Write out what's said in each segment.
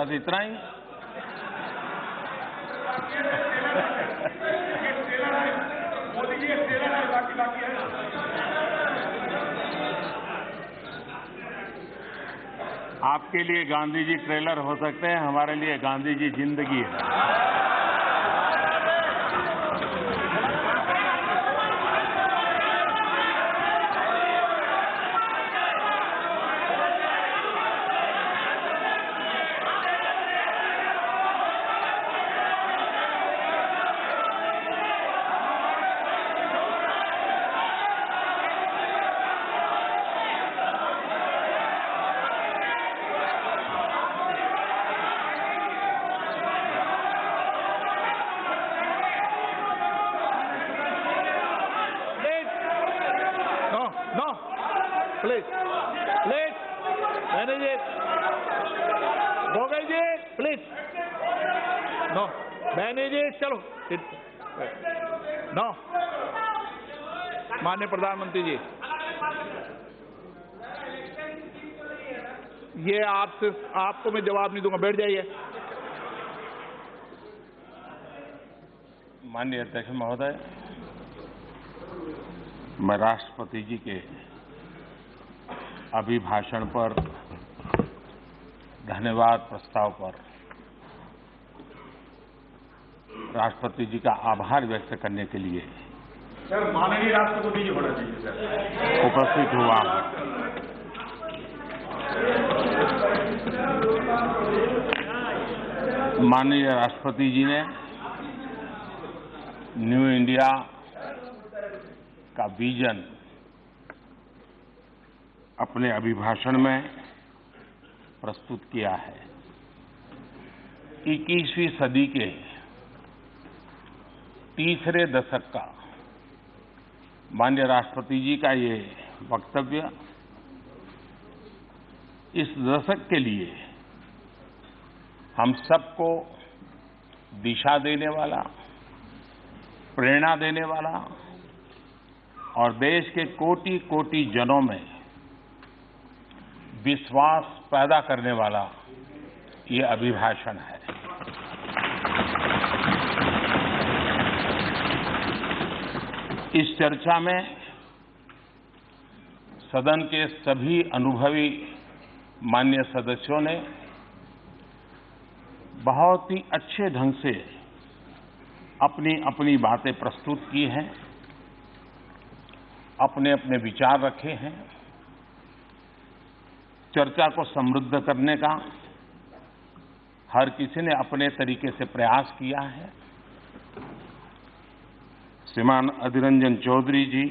बस इतना ही। आपके लिए गांधी जी ट्रेलर हो सकते हैं, हमारे लिए गांधी जी जिंदगी है। No, please. Manage it. Gogai ji, please. No, manage it. चलो. No. माननीय प्रधानमंत्री जी, ये आपको मैं जवाब नहीं दूंगा, बैठ जाइए। माननीय अध्यक्ष महोदय, मैं राष्ट्रपति जी के अभिभाषण पर धन्यवाद प्रस्ताव पर राष्ट्रपति जी का आभार व्यक्त करने के लिए सर माननीय राष्ट्रपति जी होना चाहिए सर उपस्थित हुआ हूं। माननीय राष्ट्रपति जी ने न्यू इंडिया का विजन अपने अभिभाषण में प्रस्तुत किया है। 21वीं सदी के तीसरे दशक का माननीय राष्ट्रपति जी का ये वक्तव्य इस दशक के लिए हम सबको दिशा देने वाला, प्रेरणा देने वाला और देश के कोटि कोटि जनों में विश्वास पैदा करने वाला ये अभिभाषण है। इस चर्चा में सदन के सभी अनुभवी माननीय सदस्यों ने बहुत ही अच्छे ढंग से अपनी अपनी बातें प्रस्तुत की हैं, अपने अपने विचार रखे हैं। चर्चा को समृद्ध करने का हर किसी ने अपने तरीके से प्रयास किया है। श्रीमान अधीर रंजन चौधरी जी,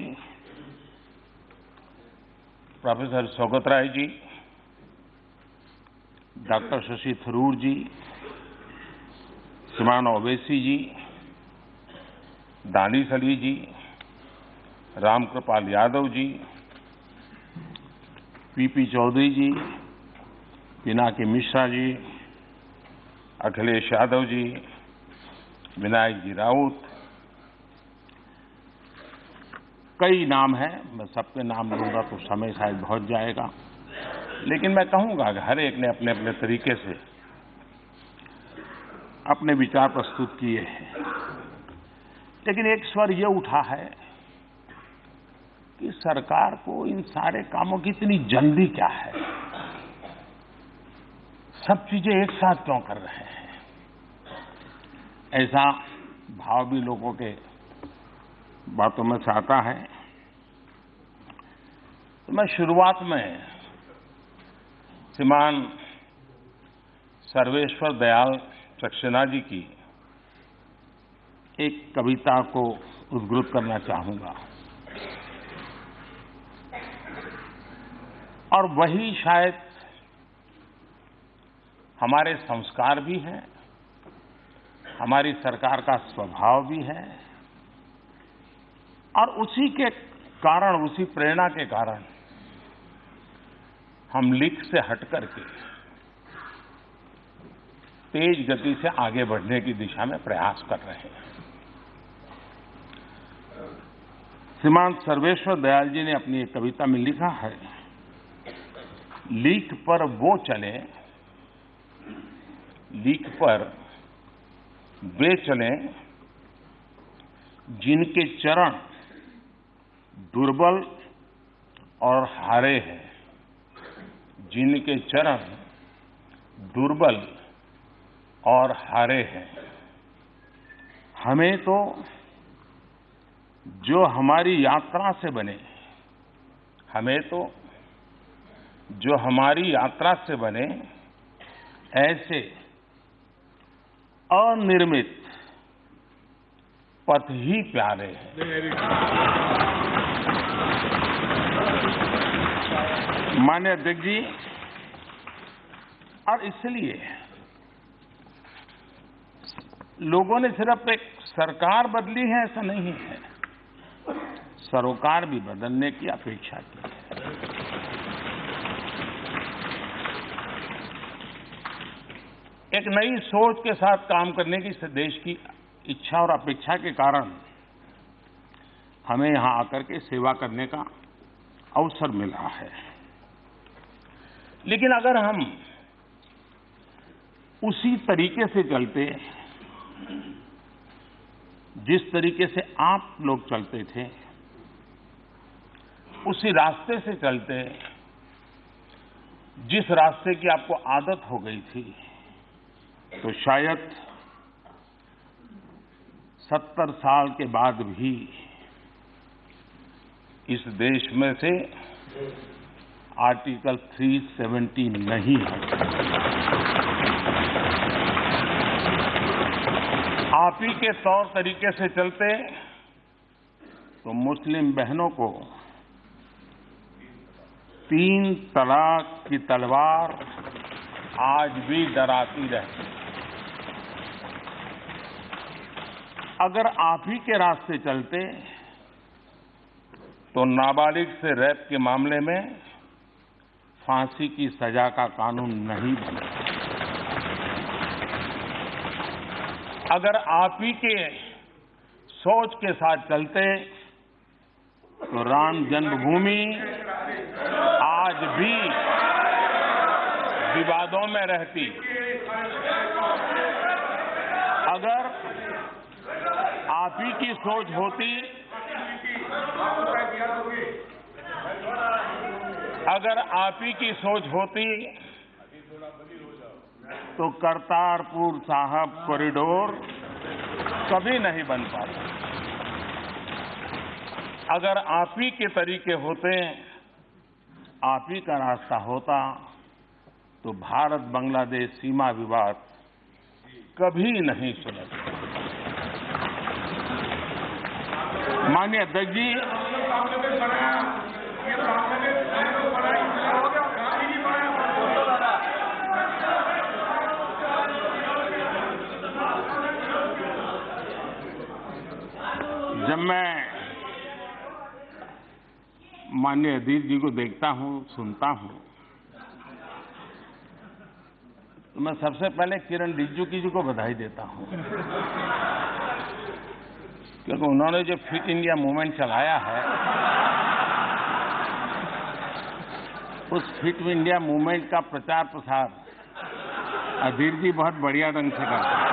प्रोफेसर सौगत राय जी, डॉक्टर शशि थरूर जी, श्रीमान ओवैसी जी, दानिश अली जी, रामकृपाल यादव जी, पीपी चौधरी जी, पिनाकी मिश्रा जी, अखिलेश यादव जी, विनायक जी राउत, कई नाम हैं। मैं सबके नाम लूंगा तो समय शायद बहुत जाएगा, लेकिन मैं कहूंगा कि हर एक ने अपने अपने तरीके से अपने विचार प्रस्तुत किए हैं। लेकिन एक स्वर ये उठा है कि सरकार को इन सारे कामों की इतनी जल्दी क्या है, सब चीजें एक साथ क्यों कर रहे हैं, ऐसा भाव भी लोगों के बातों में से आता है। तो मैं शुरुआत में श्रीमान सर्वेश्वर दयाल सक्सेना जी की एक कविता को उद्धृत करना चाहूंगा और वही शायद हमारे संस्कार भी हैं, हमारी सरकार का स्वभाव भी है और उसी के कारण, उसी प्रेरणा के कारण हम लिख से हट करके तेज गति से आगे बढ़ने की दिशा में प्रयास कर रहे हैं। श्रीमान सर्वेश्वर दयाल जी ने अपनी एक कविता में लिखा है, लीक पर वो चले लीक पर वे चलें जिनके चरण दुर्बल और हारे हैं, जिनके चरण दुर्बल और हारे हैं। हमें तो जो हमारी यात्रा से बने, हमें तो जो हमारी यात्रा से बने ऐसे अनिर्मित पथ ही प्यारे हैं। माननीय अध्यक्ष जी, और इसलिए लोगों ने सिर्फ एक सरकार बदली है ऐसा नहीं है, सरोकार भी बदलने की अपेक्षा की है। एक नई सोच के साथ काम करने की इस देश की इच्छा और अपेक्षा के कारण हमें यहां आकर के सेवा करने का अवसर मिला है। लेकिन अगर हम उसी तरीके से चलते जिस तरीके से आप लोग चलते थे, उसी रास्ते से चलते जिस रास्ते की आपको आदत हो गई थी, तो शायद 70 साल के बाद भी इस देश में से आर्टिकल 370 नहीं हटा। आप ही के तौर तरीके से चलते तो मुस्लिम बहनों को 3 तलाक की तलवार आज भी डराती रहती। अगर आप ही के रास्ते चलते तो नाबालिग से रेप के मामले में फांसी की सजा का कानून नहीं बना। अगर आप ही के सोच के साथ चलते तो राम जन्मभूमि आज भी विवादों में रहती। अगर आप ही की सोच होती, अगर आप ही की सोच होती तो करतारपुर साहब कॉरिडोर कभी नहीं बन पाता। अगर आप ही के तरीके होते, आप ही का रास्ता होता, तो भारत बांग्लादेश सीमा विवाद कभी नहीं सुलझता। माननीय अध्यक्ष जी, जब मैं माननीय अधीर जी को देखता हूं, सुनता हूं, तो मैं सबसे पहले किरण रिजिजू जी को बधाई देता हूं, क्योंकि उन्होंने जो फिट इंडिया मूवमेंट चलाया है, उस फिट इंडिया मूवमेंट का प्रचार प्रसार अधीर जी बहुत बढ़िया ढंग से करते हैं।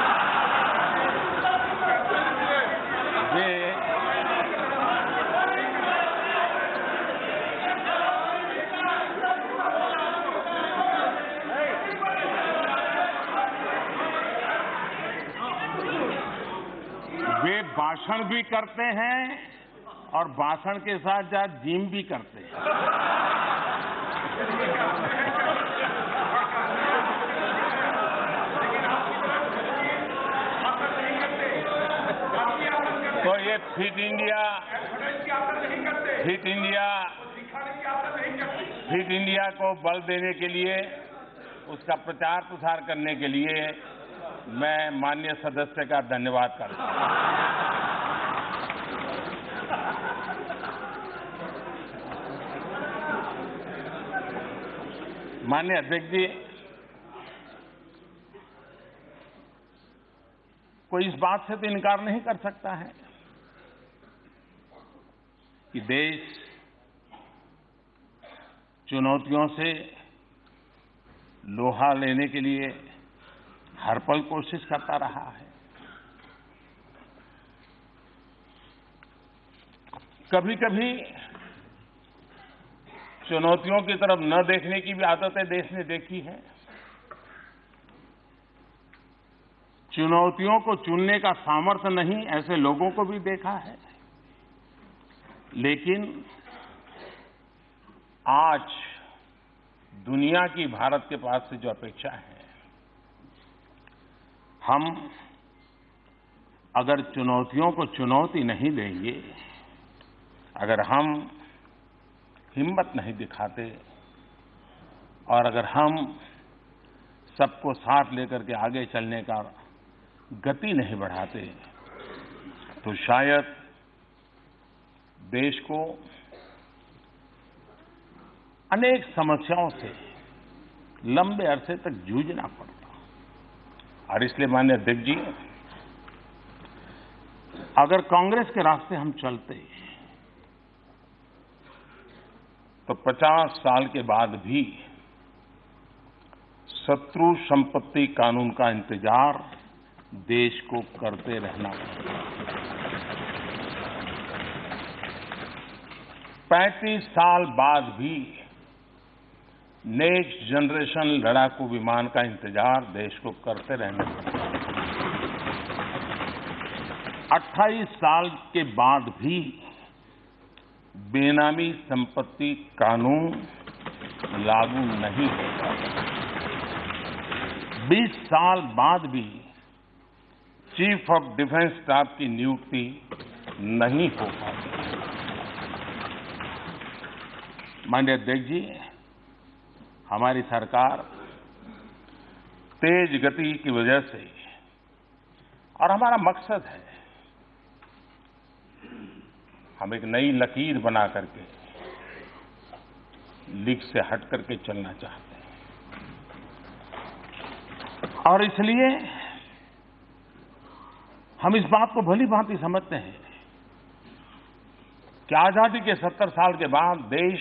वे भाषण भी करते हैं और भाषण के साथ साथ जिम भी करते हैं। तो ये फिट इंडिया को बल देने के लिए, उसका प्रचार प्रसार करने के लिए मैं माननीय सदस्य का धन्यवाद करता हूं। माननीय अध्यक्ष जी, कोई इस बात से तो इनकार नहीं कर सकता है कि देश चुनौतियों से लोहा लेने के लिए हर पल कोशिश करता रहा है। कभी कभी चुनौतियों की तरफ न देखने की भी आदतें देश ने देखी है। चुनौतियों को चुनने का सामर्थ्य नहीं, ऐसे लोगों को भी देखा है। लेकिन आज दुनिया की भारत के पास से जो अपेक्षा है, हम अगर चुनौतियों को चुनौती नहीं देंगे, अगर हम हिम्मत नहीं दिखाते और अगर हम सबको साथ लेकर के आगे चलने का गति नहीं बढ़ाते, तो शायद देश को अनेक समस्याओं से लंबे अरसे तक जूझना पड़ता। और इसलिए माननीय अध्यक्ष जी, अगर कांग्रेस के रास्ते हम चलते तो 50 साल के बाद भी शत्रु संपत्ति कानून का इंतजार देश को करते रहना पड़ेगा। 35 साल बाद भी नेक्स्ट जनरेशन लड़ाकू विमान का इंतजार देश को करते रहना पड़ेगा। 28 साल के बाद भी बेनामी संपत्ति कानून लागू नहीं होगा। 20 साल बाद भी चीफ ऑफ डिफेंस स्टाफ की नियुक्ति नहीं हो पाती। माननीय अध्यक्ष जी, हमारी सरकार तेज गति की वजह से, और हमारा मकसद है, हम एक नई लकीर बना करके लीक से हट करके चलना चाहते हैं। और इसलिए हम इस बात को भली भांति समझते हैं कि आजादी के 70 साल के बाद देश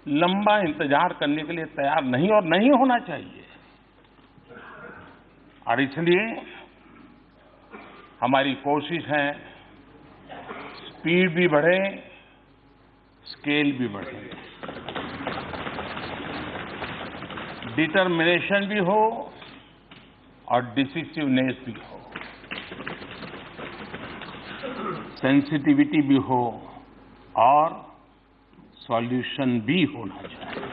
लंबा इंतजार करने के लिए तैयार नहीं और नहीं होना चाहिए। और इसलिए हमारी कोशिश है स्पीड भी बढ़े, स्केल भी बढ़े, डिटर्मिनेशन भी हो और डिसिसिवनेस भी हो, सेंसिटिविटी भी हो और सॉल्यूशन भी होना चाहिए।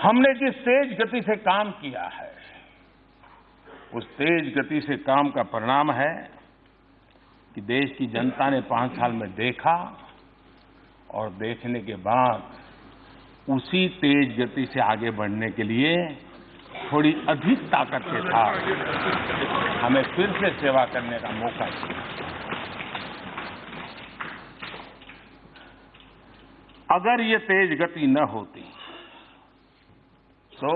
हमने जिस तेज गति से काम किया है, उस तेज गति से काम का परिणाम है कि देश की जनता ने 5 साल में देखा और देखने के बाद उसी तेज गति से आगे बढ़ने के लिए थोड़ी अधिक ताकत के साथ हमें फिर से सेवा करने का मौका दिया। अगर ये तेज गति न होती तो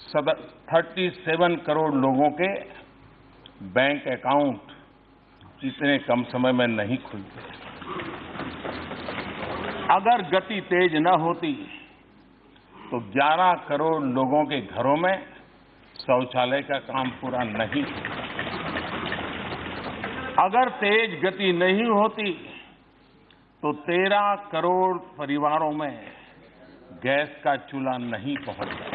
37 करोड़ लोगों के बैंक अकाउंट इतने कम समय में नहीं खुलते। अगर गति तेज न होती तो 11 करोड़ लोगों के घरों में शौचालय का काम पूरा नहीं होता। अगर तेज गति नहीं होती तो 13 करोड़ परिवारों में गैस का चूल्हा नहीं पहुंचता।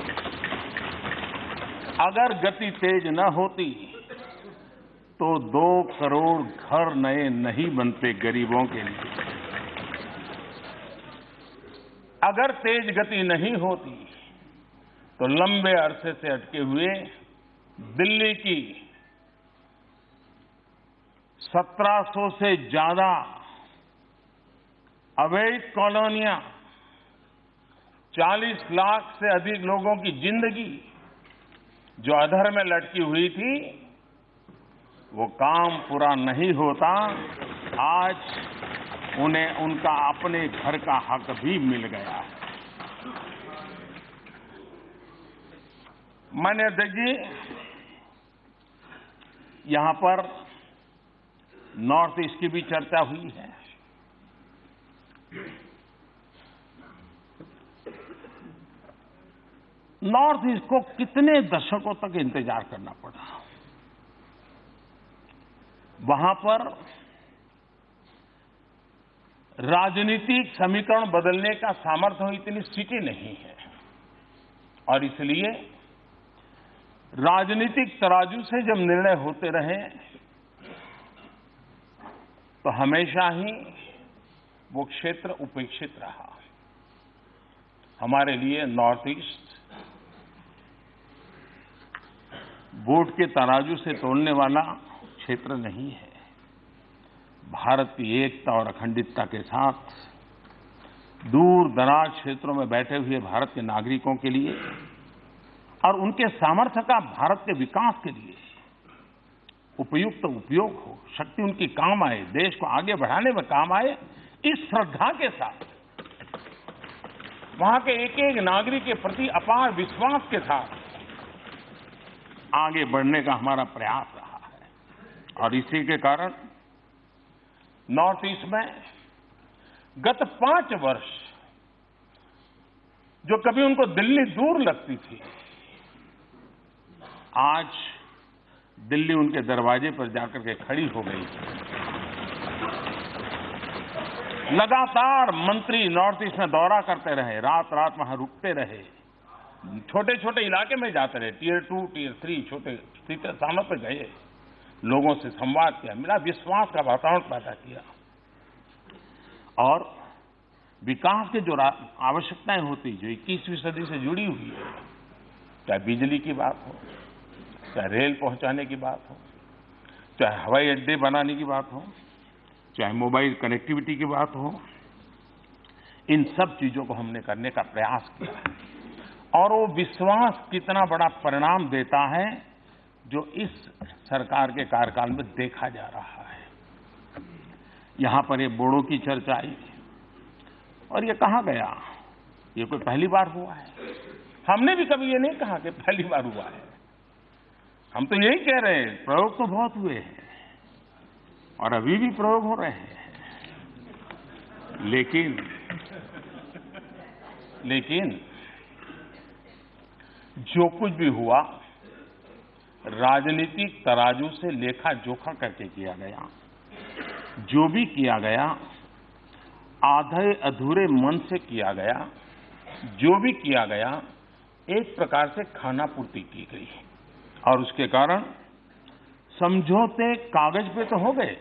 अगर गति तेज न होती तो 2 करोड़ घर नए नहीं बनते गरीबों के लिए। अगर तेज गति नहीं होती तो लंबे अरसे से अटके हुए दिल्ली की 1700 से ज्यादा अवैध कॉलोनियां, 40 लाख से अधिक लोगों की जिंदगी जो अधर में लटकी हुई थी, वो काम पूरा नहीं होता। आज उन्हें उनका अपने घर का हक भी मिल गया है। माननीय अध्यक्ष जी, यहां पर नॉर्थ ईस्ट की भी चर्चा हुई है। नॉर्थ ईस्ट को कितने दशकों तक इंतजार करना पड़ा। वहां पर राजनीतिक समीकरण बदलने का सामर्थ्य इतनी सीटें नहीं है और इसलिए राजनीतिक तराजू से जब निर्णय होते रहे तो हमेशा ही वो क्षेत्र उपेक्षित रहा। हमारे लिए नॉर्थ ईस्ट वोट के तराजू से तोलने वाला क्षेत्र नहीं है। भारत की एकता और अखंडितता के साथ दूर दराज क्षेत्रों में बैठे हुए भारत के नागरिकों के लिए और उनके सामर्थ्य का भारत के विकास के लिए उपयुक्त उपयोग हो, शक्ति उनकी काम आए, देश को आगे बढ़ाने में काम आए, इस श्रद्धा के साथ वहां के एक एक नागरिक के प्रति अपार विश्वास के साथ आगे बढ़ने का हमारा प्रयास रहा है। और इसी के कारण नॉर्थ ईस्ट में गत 5 वर्ष जो कभी उनको दिल्ली दूर लगती थी, आज दिल्ली उनके दरवाजे पर जाकर के खड़ी हो गई। लगातार मंत्री नॉर्थ ईस्ट में दौरा करते रहे, रात रात वहां रुकते रहे, छोटे छोटे इलाके में जाते रहे, टियर 2, टियर 3 छोटे स्थानों पर गए, लोगों से संवाद किया, मेरा विश्वास का वातावरण पैदा किया और विकास की जो आवश्यकताएं होती जो 21वीं सदी से जुड़ी हुई है, चाहे बिजली की बात हो, चाहे रेल पहुंचाने की बात हो, चाहे हवाई अड्डे बनाने की बात हो, चाहे मोबाइल कनेक्टिविटी की बात हो, इन सब चीजों को हमने करने का प्रयास किया और वो विश्वास कितना बड़ा परिणाम देता है जो इस सरकार के कार्यकाल में देखा जा रहा है। यहां पर ये बोडो की चर्चा आई और ये कहा गया, ये कोई पहली बार हुआ है? हमने भी कभी ये नहीं कहा कि पहली बार हुआ है। हम तो यही कह रहे हैं, प्रयोग तो बहुत हुए हैं और अभी भी प्रयोग हो रहे हैं, लेकिन जो कुछ भी हुआ राजनीतिक तराजू से लेखा जोखा करके किया गया। जो भी किया गया आधे अधूरे मन से किया गया। जो भी किया गया एक प्रकार से खाना पूर्ति की गई और उसके कारण समझौते कागज पे तो हो गए,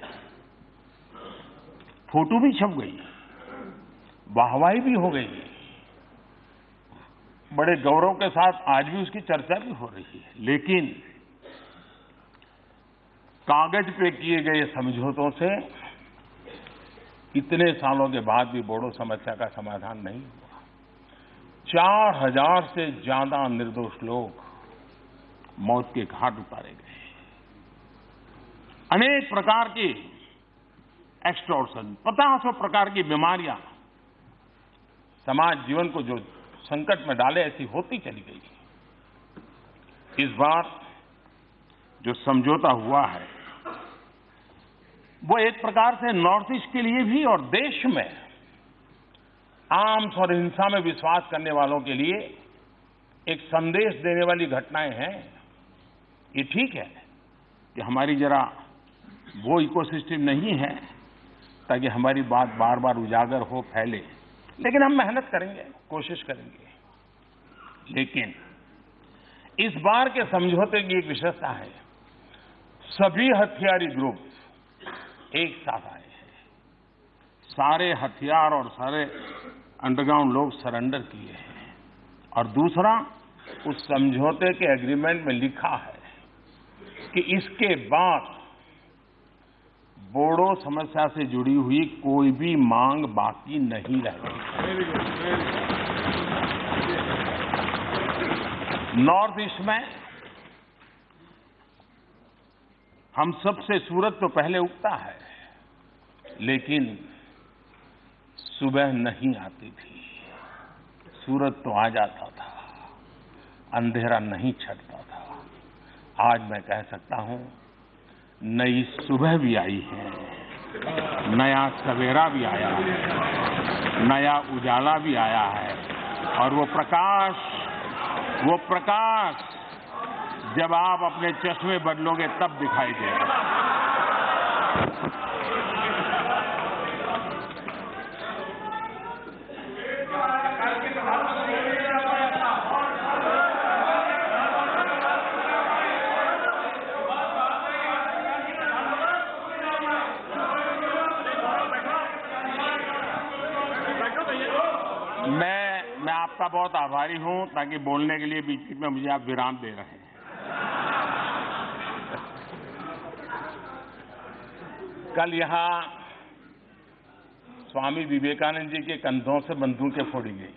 फोटो भी छप गई, वाहवाही भी हो गई, बड़े गौरव के साथ आज भी उसकी चर्चा भी हो रही है। लेकिन कागज पे किए गए समझौतों से इतने सालों के बाद भी बोडो समस्या का समाधान नहीं हुआ। 4000 से ज्यादा निर्दोष लोग मौत के घाट उतारे गए। अनेक प्रकार की एक्सटॉर्शन, 50 प्रकार की बीमारियां समाज जीवन को जो संकट में डाले, ऐसी होती चली गई। इस बार जो समझौता हुआ है वो एक प्रकार से नॉर्थ ईस्ट के लिए भी और देश में आर्म्स और हिंसा में विश्वास करने वालों के लिए एक संदेश देने वाली घटनाएं हैं। ये ठीक है कि हमारी जरा वो इकोसिस्टम नहीं है ताकि हमारी बात बार बार उजागर हो, फैले, लेकिन हम मेहनत करेंगे, कोशिश करेंगे। लेकिन इस बार के समझौते की एक विशेषता है, सभी हथियारी ग्रुप एक साथ आए हैं। सारे हथियार और सारे अंडरग्राउंड लोग सरेंडर किए हैं और दूसरा, उस समझौते के एग्रीमेंट में लिखा है कि इसके बाद बोडो समस्या से जुड़ी हुई कोई भी मांग बाकी नहीं रहेगी। नॉर्थ ईस्ट में हम सबसे सूरज तो पहले उगता है, लेकिन सुबह नहीं आती थी। सूरज तो आ जाता था, अंधेरा नहीं छटता था। आज मैं कह सकता हूं नई सुबह भी आई है, नया सवेरा भी आया है, नया उजाला भी आया है और वो प्रकाश वो प्रकाश जब आप अपने चश्मे बदलोगे तब दिखाई देगा। मैं आपका बहुत आभारी हूं ताकि बोलने के लिए बीच बीच में मुझे आप विराम दे रहे हैं। कल यहां स्वामी विवेकानंद जी के कंधों से बंदूकें फोड़ी गई।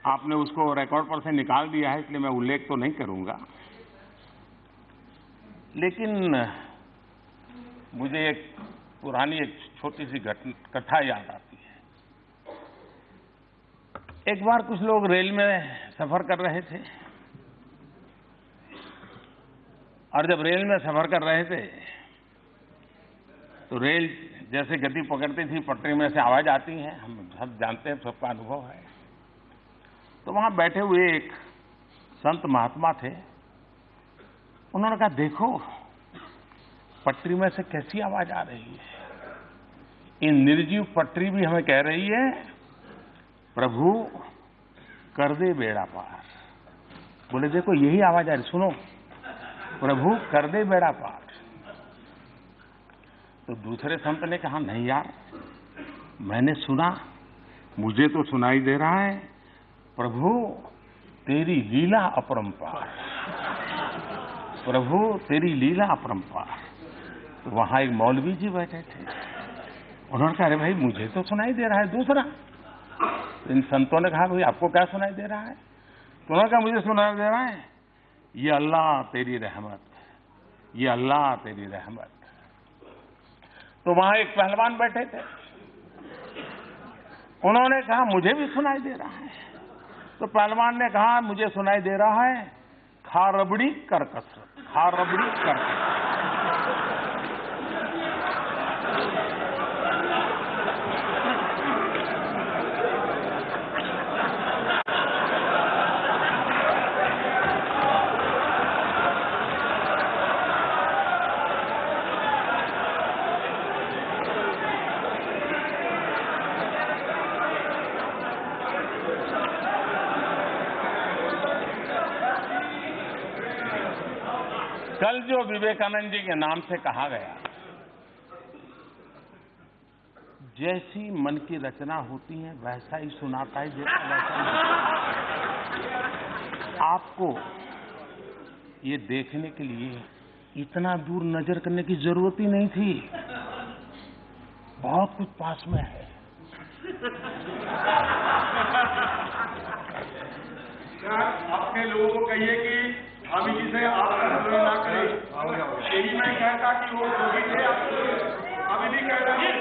आपने उसको रिकॉर्ड पर से निकाल दिया है, इसलिए मैं उल्लेख तो नहीं करूंगा, लेकिन मुझे एक पुरानी छोटी सी कथा याद आती है। एक बार कुछ लोग रेल में सफर कर रहे थे और जब रेल में सफर कर रहे थे तो रेल जैसे गति पकड़ती थी, पटरी में से आवाज आती है, हम सब जानते हैं, सबका अनुभव है। तो वहां बैठे हुए एक संत महात्मा थे। उन्होंने कहा, देखो पटरी में से कैसी आवाज आ रही है। इन निर्जीव पटरी भी हमें कह रही है, प्रभु कर दे बेड़ा पार। बोले देखो यही आवाज आ रही, सुनो, प्रभु कर दे बेड़ा पार। तो दूसरे संत ने कहा, नहीं यार, मैंने सुना, मुझे तो सुनाई दे रहा है, प्रभु तेरी लीला अपरंपार, प्रभु तेरी लीला अपरंपार। तो वहां एक मौलवी जी बैठे थे। उन्होंने कहा, अरे भाई मुझे तो सुनाई दे रहा है दूसरा। तो इन संतों ने कहा, भाई आपको क्या सुनाई दे रहा है? तो उन्होंने कहा, मुझे सुनाई दे रहा है, ये अल्लाह तेरी रहमत, ये अल्लाह तेरी रहमत। तो वहां एक पहलवान बैठे थे। उन्होंने कहा, मुझे भी सुनाई दे रहा है। तो पहलवान ने कहा, मुझे सुनाई दे रहा है, खा रबड़ी कर कसरत, खा रबड़ी कर कसरत। कल जो विवेकानंद जी के नाम से कहा गया, जैसी मन की रचना होती है वैसा ही सुनाता है, वैसा ही। आपको ये देखने के लिए इतना दूर नजर करने की जरूरत ही नहीं थी, बहुत कुछ पास में है। अपने लोगों को कहिए कि स्वामी जी से आप तुलना ना करें। यही मैं कहता कि वो जोगी थे, अभी भी कह रहे हैं।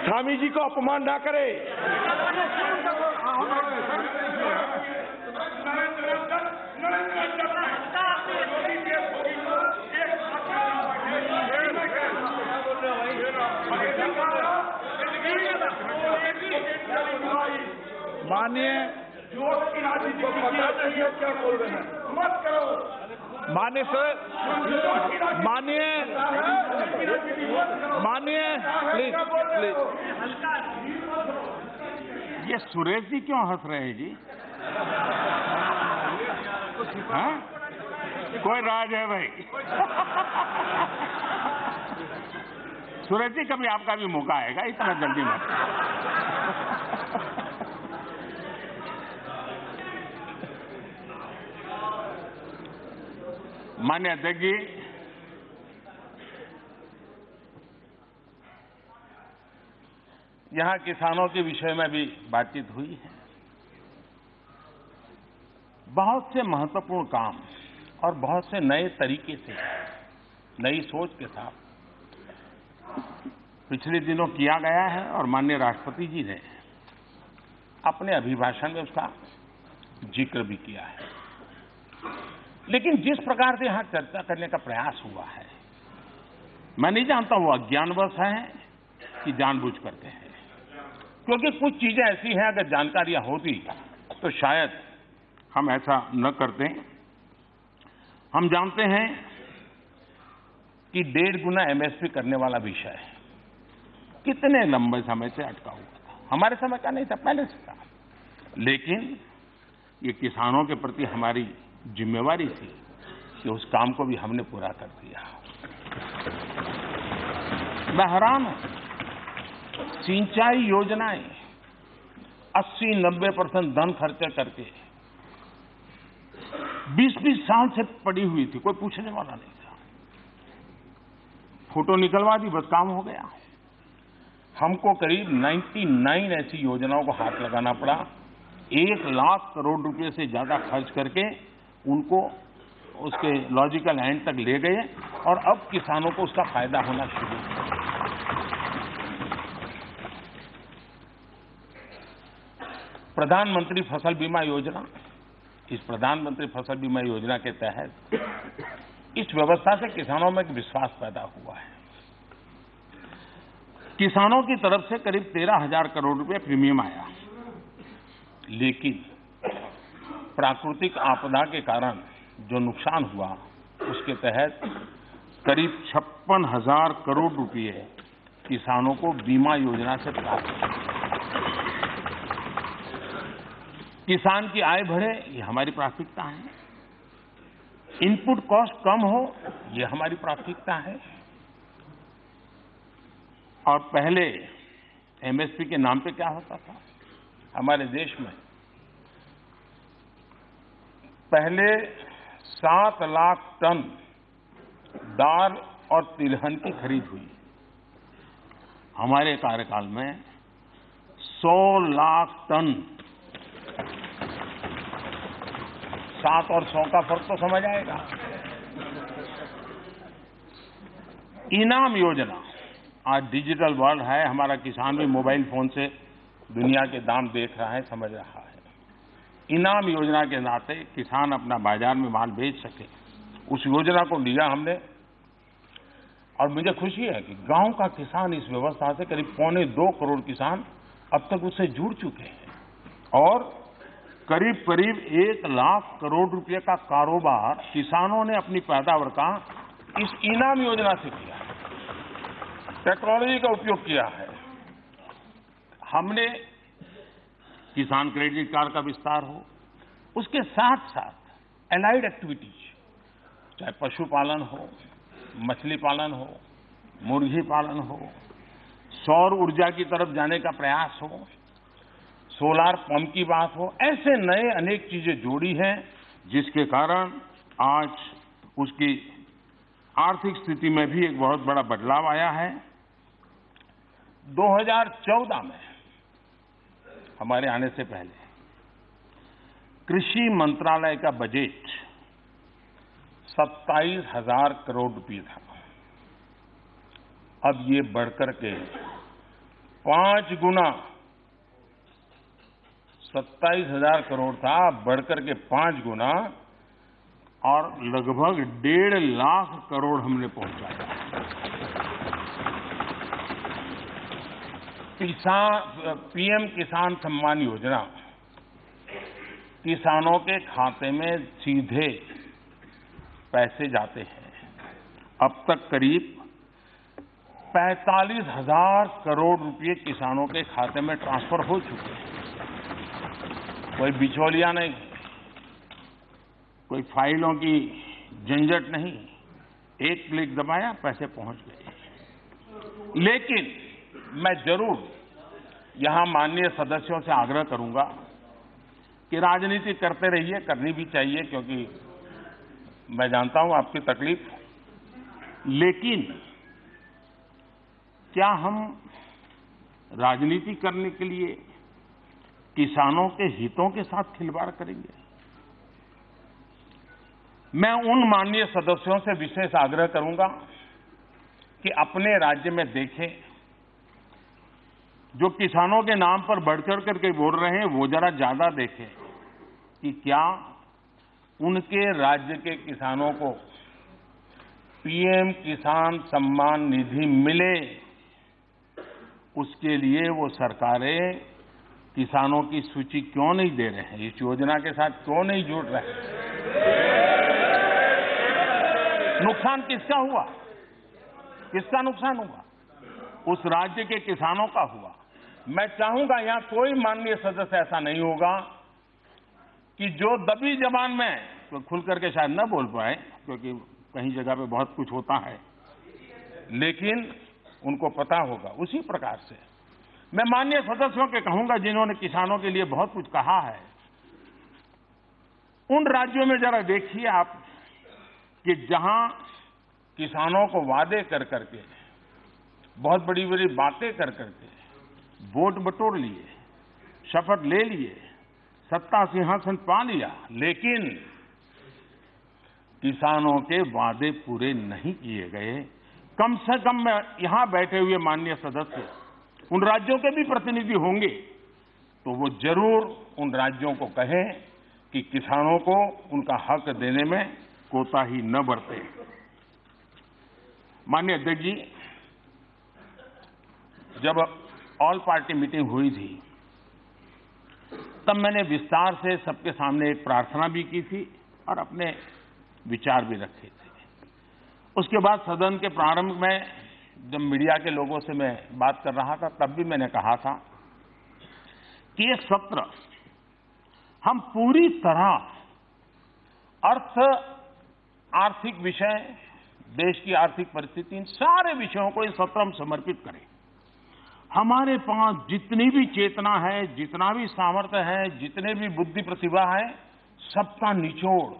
स्वामी जी को अपमान ना करे। मानिए क्या बोल रहे हैं, मत करो। मानिए सर, मानिए, मानिए, प्लीज प्लीज। ये सुरेश जी क्यों हंस रहे हैं जी? हाँ? कोई राज है भाई? सुरेश जी, कभी आपका भी मौका आएगा, इतना जल्दी मत। माननीय अध्यक्ष जी, यहां किसानों के विषय में भी बातचीत हुई है। बहुत से महत्वपूर्ण काम और बहुत से नए तरीके से, नई सोच के साथ पिछले दिनों किया गया है और माननीय राष्ट्रपति जी ने अपने अभिभाषण में उसका जिक्र भी किया है। लेकिन जिस प्रकार से यहां चर्चा करने का प्रयास हुआ है, मैं नहीं जानता वो अज्ञानवश है कि जानबूझ करके है, क्योंकि कुछ चीजें ऐसी हैं अगर जानकारियां होती तो शायद हम ऐसा न करते। हम जानते हैं कि 1.5 गुना एमएसपी करने वाला विषय है कितने लंबे समय से अटका हुआ था, हमारे समय का नहीं था, पहले से था, लेकिन ये किसानों के प्रति हमारी जिम्मेवारी थी कि उस काम को भी हमने पूरा कर दिया। मैं हैरान हूं, सिंचाई योजनाएं 80-90% धन खर्च करके 20-20 साल से पड़ी हुई थी, कोई पूछने वाला नहीं था, फोटो निकलवा दी, बस काम हो गया। हमको करीब 99 ऐसी योजनाओं को हाथ लगाना पड़ा, 1 लाख करोड़ रुपए से ज्यादा खर्च करके उनको उसके लॉजिकल एंड तक ले गए और अब किसानों को उसका फायदा होना शुरू हुआ। प्रधानमंत्री फसल बीमा योजना, इस प्रधानमंत्री फसल बीमा योजना के तहत इस व्यवस्था से किसानों में एक विश्वास पैदा हुआ है। किसानों की तरफ से करीब 13,000 करोड़ रुपए प्रीमियम आया, लेकिन प्राकृतिक आपदा के कारण जो नुकसान हुआ उसके तहत करीब 56,000 करोड़ रुपए किसानों को बीमा योजना से प्राप्त हुए। किसान की आय बढ़े, ये हमारी प्राथमिकता है। इनपुट कॉस्ट कम हो, ये हमारी प्राथमिकता है। और पहले एमएसपी के नाम पे क्या होता था हमारे देश में? पहले 7 लाख टन दाल और तिलहन की खरीद हुई, हमारे कार्यकाल में 100 लाख टन। 7 और 100 का फर्क तो समझ आएगा। इनाम योजना, आज डिजिटल वर्ल्ड है, हमारा किसान भी मोबाइल फोन से दुनिया के दाम देख रहा है, समझ रहा है। इनाम योजना के नाते किसान अपना बाजार में माल बेच सके, उस योजना को लिया हमने। और मुझे खुशी है कि गांव का किसान इस व्यवस्था से करीब 2.25 करोड़ किसान अब तक उससे जुड़ चुके हैं और करीब 1 लाख करोड़ रुपए का कारोबार किसानों ने अपनी पैदावार का इस इनाम योजना से किया है। टेक्नोलॉजी का उपयोग किया है हमने। किसान क्रेडिट कार्ड का विस्तार हो, उसके साथ साथ एलाइड एक्टिविटीज, चाहे पशुपालन हो, मछली पालन हो, मुर्गी पालन हो, सौर ऊर्जा की तरफ जाने का प्रयास हो, सोलार पंप की बात हो, ऐसे नए अनेक चीजें जोड़ी हैं जिसके कारण आज उसकी आर्थिक स्थिति में भी एक बहुत बड़ा बदलाव आया है। 2014 में हमारे आने से पहले कृषि मंत्रालय का बजट 27,000 करोड़ रुपए था। अब ये बढ़कर के 5 गुना, 27,000 करोड़ था, बढ़कर के 5 गुना और लगभग 1.5 लाख करोड़ हमने पहुंचाया। पीएम किसान सम्मान योजना किसानों के खाते में सीधे पैसे जाते हैं। अब तक करीब 45,000 करोड़ रुपए किसानों के खाते में ट्रांसफर हो चुके हैं। कोई बिचौलिया नहीं, कोई फाइलों की झंझट नहीं, एक क्लिक दबाया, पैसे पहुंच गए। लेकिन मैं जरूर यहां माननीय सदस्यों से आग्रह करूंगा कि राजनीति करते रहिए, करनी भी चाहिए, क्योंकि मैं जानता हूं आपकी तकलीफ, लेकिन क्या हम राजनीति करने के लिए किसानों के हितों के साथ खिलवाड़ करेंगे? मैं उन माननीय सदस्यों से विशेष आग्रह करूंगा कि अपने राज्य में देखें, जो किसानों के नाम पर बढ़ चढ़ करके बोल रहे हैं वो जरा ज्यादा देखें कि क्या उनके राज्य के किसानों को पीएम किसान सम्मान निधि मिले, उसके लिए वो सरकारें किसानों की सूची क्यों नहीं दे रहे हैं, इस योजना के साथ क्यों नहीं जुड़ रहे हैं? नुकसान किसका हुआ? किसका नुकसान हुआ? उस राज्य के किसानों का हुआ। मैं चाहूंगा यहां कोई माननीय सदस्य ऐसा नहीं होगा कि जो दबी जबान में तो खुल करके शायद न बोल पाए, क्योंकि कहीं जगह पे बहुत कुछ होता है, लेकिन उनको पता होगा। उसी प्रकार से मैं माननीय सदस्यों के कहूंगा जिन्होंने किसानों के लिए बहुत कुछ कहा है, उन राज्यों में जरा देखिए आप कि जहां किसानों को वादे कर करके, बहुत बड़ी बड़ी बातें कर करके वोट बटोर लिए, शपथ ले लिए, सत्ता सिंहासन पा लिया, लेकिन किसानों के वादे पूरे नहीं किए गए। कम से कम मैं यहां बैठे हुए माननीय सदस्य उन राज्यों के भी प्रतिनिधि होंगे तो वो जरूर उन राज्यों को कहें कि किसानों को उनका हक देने में कोताही न बरते। माननीय अध्यक्ष जी, जब ऑल पार्टी मीटिंग हुई थी तब मैंने विस्तार से सबके सामने एक प्रार्थना भी की थी और अपने विचार भी रखे थे। उसके बाद सदन के प्रारंभ में जब मीडिया के लोगों से मैं बात कर रहा था तब भी मैंने कहा था कि ये सत्र हम पूरी तरह आर्थिक विषय, देश की आर्थिक परिस्थिति, इन सारे विषयों को इस सत्र हम समर्पित करें। हमारे पास जितनी भी चेतना है, जितना भी सामर्थ्य है, जितने भी बुद्धि प्रतिभा है, सबका निचोड़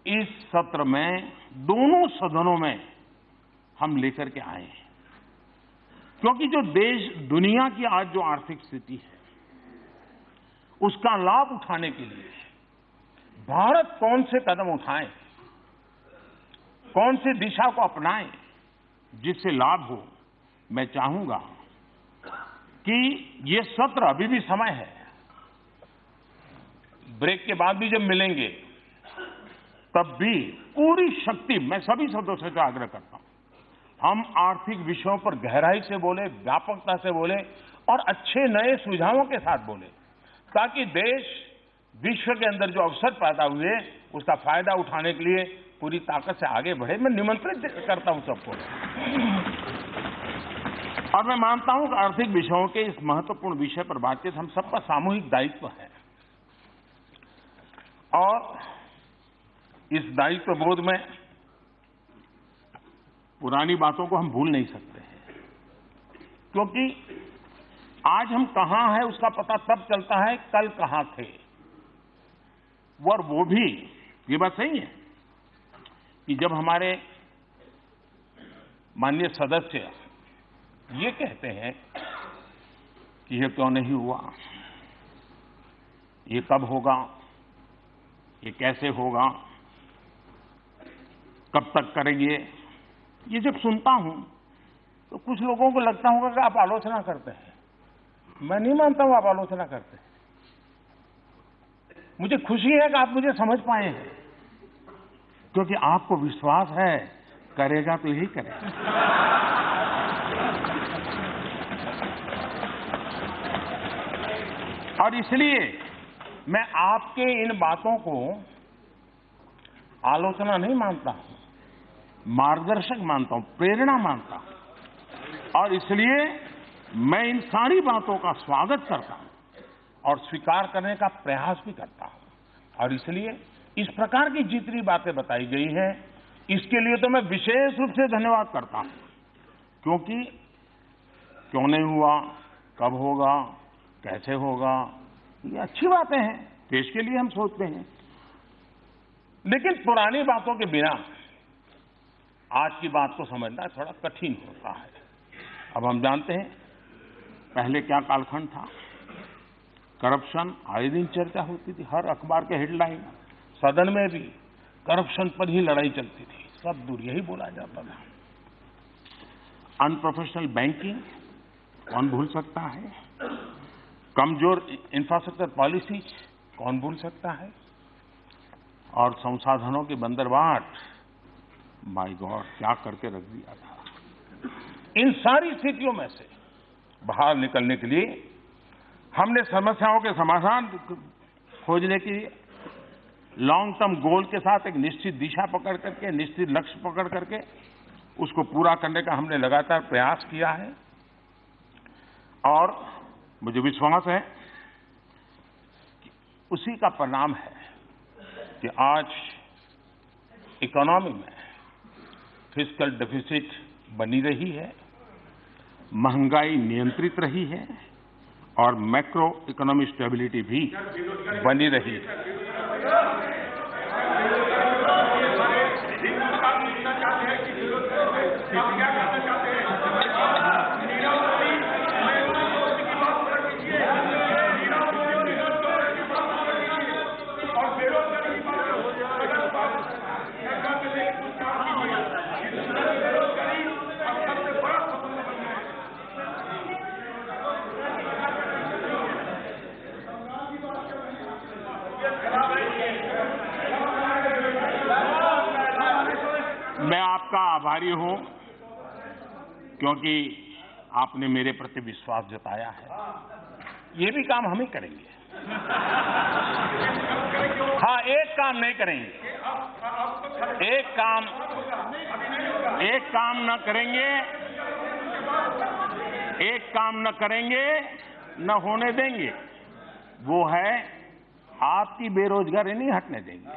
इस सत्र में दोनों सदनों में हम लेकर के आए हैं। क्योंकि जो देश, दुनिया की आज जो आर्थिक स्थिति है, उसका लाभ उठाने के लिए भारत कौन से कदम उठाए, कौन सी दिशा को अपनाए जिससे लाभ हो। मैं चाहूंगा कि ये सत्र, अभी भी समय है, ब्रेक के बाद भी जब मिलेंगे तब भी पूरी शक्ति, मैं सभी सदस्यों से आग्रह करता हूं, हम आर्थिक विषयों पर गहराई से बोले, व्यापकता से बोले और अच्छे नए सुझावों के साथ बोले, ताकि देश विश्व के अंदर जो अवसर पैदा हुए उसका फायदा उठाने के लिए पूरी ताकत से आगे बढ़े। मैं निमंत्रित करता हूं सबको। और मैं मानता हूं कि आर्थिक विषयों के इस महत्वपूर्ण विषय पर बातचीत हम सबका सामूहिक दायित्व है और इस दायित्व बोध में पुरानी बातों को हम भूल नहीं सकते हैं, क्योंकि आज हम कहां हैं उसका पता तब चलता है कल कहां थे। और वो भी, ये बात सही है कि जब हमारे माननीय सदस्य ये कहते हैं कि ये क्यों नहीं हुआ, ये कब होगा, ये कैसे होगा, कब तक करेंगे, ये जब सुनता हूं तो कुछ लोगों को लगता होगा कि आप आलोचना करते हैं। मैं नहीं मानता हूं आप आलोचना करते हैं। मुझे खुशी है कि आप मुझे समझ पाए हैं, क्योंकि आपको विश्वास है करेगा तो यही करेगा। और इसलिए मैं आपके इन बातों को आलोचना नहीं मानता हूं, मार्गदर्शक मानता हूं, प्रेरणा मानता हूं। और इसलिए मैं इन सारी बातों का स्वागत करता हूं और स्वीकार करने का प्रयास भी करता हूं। और इसलिए इस प्रकार की जितनी बातें बताई गई हैं, इसके लिए तो मैं विशेष रूप से धन्यवाद करता हूं, क्योंकि क्यों नहीं हुआ, कब होगा, कैसे होगा, ये अच्छी बातें हैं, देश के लिए हम सोचते हैं। लेकिन पुरानी बातों के बिना आज की बात को समझना थोड़ा कठिन होता है। अब हम जानते हैं पहले क्या कालखंड था, करप्शन आए दिन चर्चा होती थी, हर अखबार के हेडलाइन, सदन में भी करप्शन पर ही लड़ाई चलती थी, सब दूर यही बोला जाता था। अनप्रोफेशनल बैंकिंग कौन भूल सकता है, कमजोर इंफ्रास्ट्रक्चर पॉलिसी कौन भूल सकता है, और संसाधनों की बंदरबाट, माय गॉड, क्या करके रख दिया था। इन सारी स्थितियों में से बाहर निकलने के लिए हमने समस्याओं के समाधान खोजने के लिए लॉन्ग टर्म गोल के साथ एक निश्चित दिशा पकड़ करके, निश्चित लक्ष्य पकड़ करके उसको पूरा करने का हमने लगातार प्रयास किया है। और मुझे विश्वास है कि उसी का परिणाम है कि आज इकोनॉमी में फिस्कल डेफिसिट बनी रही है, महंगाई नियंत्रित रही है और मैक्रो इकोनॉमिक स्टेबिलिटी भी बनी रही है। मैं आपका आभारी हूं क्योंकि आपने मेरे प्रति विश्वास जताया है। ये भी काम हम ही करेंगे। हाँ, एक काम नहीं करेंगे, एक काम न करेंगे, न होने देंगे, वो है आपकी बेरोजगारी नहीं हटने देंगे।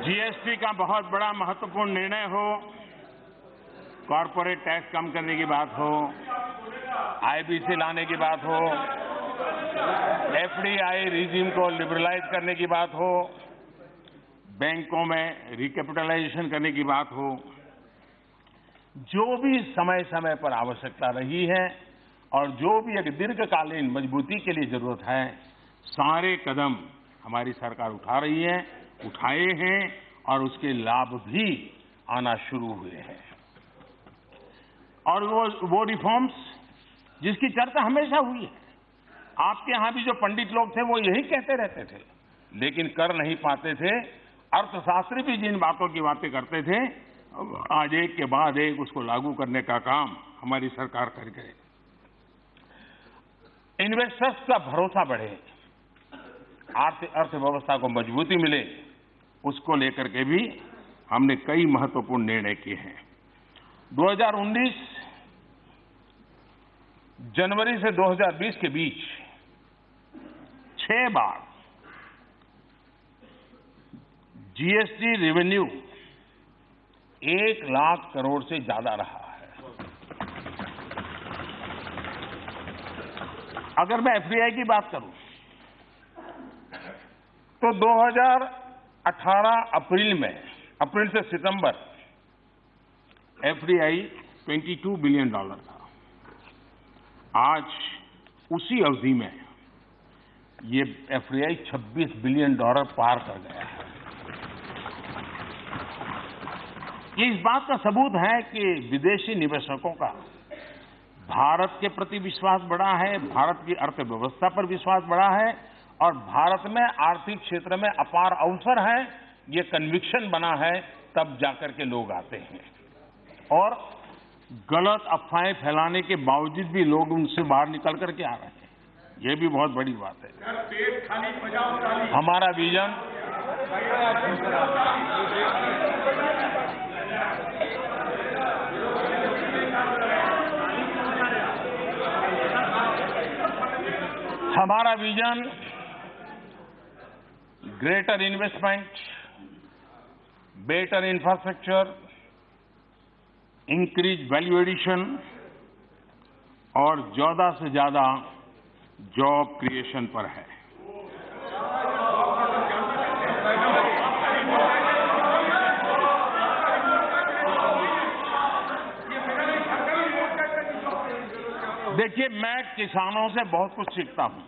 जीएसटी का बहुत बड़ा महत्वपूर्ण निर्णय हो, कॉर्पोरेट टैक्स कम करने की बात हो, आईबीसी लाने की बात हो, एफडीआई रिजीम को लिबरलाइज करने की बात हो, बैंकों में रिकैपिटलाइजेशन करने की बात हो, जो भी समय समय पर आवश्यकता रही है और जो भी एक दीर्घकालीन मजबूती के लिए जरूरत है, सारे कदम हमारी सरकार उठा रही है, उठाए हैं और उसके लाभ भी आना शुरू हुए हैं। और वो रिफॉर्म्स जिसकी चर्चा हमेशा हुई है, आपके यहां भी जो पंडित लोग थे वो यही कहते रहते थे, लेकिन कर नहीं पाते थे। अर्थशास्त्री भी जिन बातों की बातें करते थे, आज एक के बाद एक उसको लागू करने का काम हमारी सरकार कर गए। इन्वेस्टर्स का भरोसा बढ़े, अर्थव्यवस्था को मजबूती मिले, उसको लेकर के भी हमने कई महत्वपूर्ण निर्णय किए हैं। 2019 जनवरी से 2020 के बीच 6 बार जीएसटी रेवेन्यू 1 लाख करोड़ से ज्यादा रहा है। अगर मैं एफडीआई की बात करूं तो 2018 अप्रैल से सितंबर एफडीआई $22 बिलियन था। आज उसी अवधि में ये एफडीआई $26 बिलियन पार कर गया है। ये इस बात का सबूत है कि विदेशी निवेशकों का भारत के प्रति विश्वास बढ़ा है, भारत की अर्थव्यवस्था पर विश्वास बढ़ा है और भारत में आर्थिक क्षेत्र में अपार अवसर है, ये कन्विक्शन बना है, तब जाकर के लोग आते हैं। और गलत अफवाहें फैलाने के बावजूद भी लोग उनसे बाहर निकल करके आ रहे हैं, ये भी बहुत बड़ी बात है। हमारा vision greater investment, better infrastructure, increase value addition और ज्यादा से ज्यादा जॉब क्रिएशन पर है। देखिए, मैं किसानों से बहुत कुछ सीखता हूं।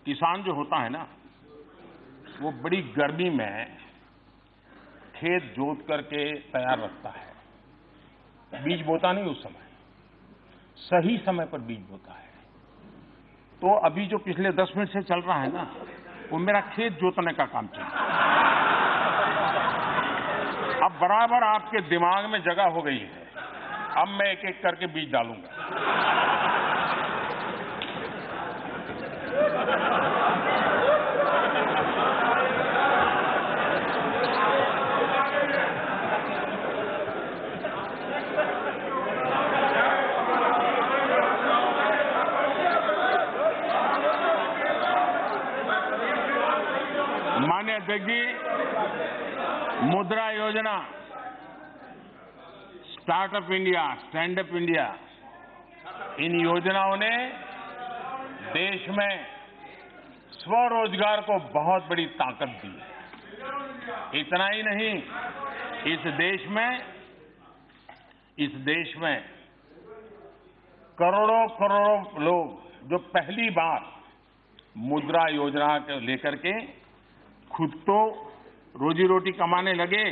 किसान जो होता है ना, वो बड़ी गर्मी में खेत जोत करके तैयार रखता है। बीज बोता नहीं उस समय, सही समय पर बीज बोता है। तो अभी जो पिछले 10 मिनट से चल रहा है ना, वो मेरा खेत जोतने का काम चल रहा है। अब बराबर आपके दिमाग में जगह हो गई है। अब मैं एक एक करके बीज डालूंगा। माननीय अध्यक्ष जी, Mudra Yojana, startup India, stand up India, इन योजनाओं ने देश में स्वरोजगार को बहुत बड़ी ताकत दी है। इतना ही नहीं, इस देश में करोड़ों करोड़ों लोग जो पहली बार मुद्रा योजना को लेकर के खुद तो रोजी रोटी कमाने लगे,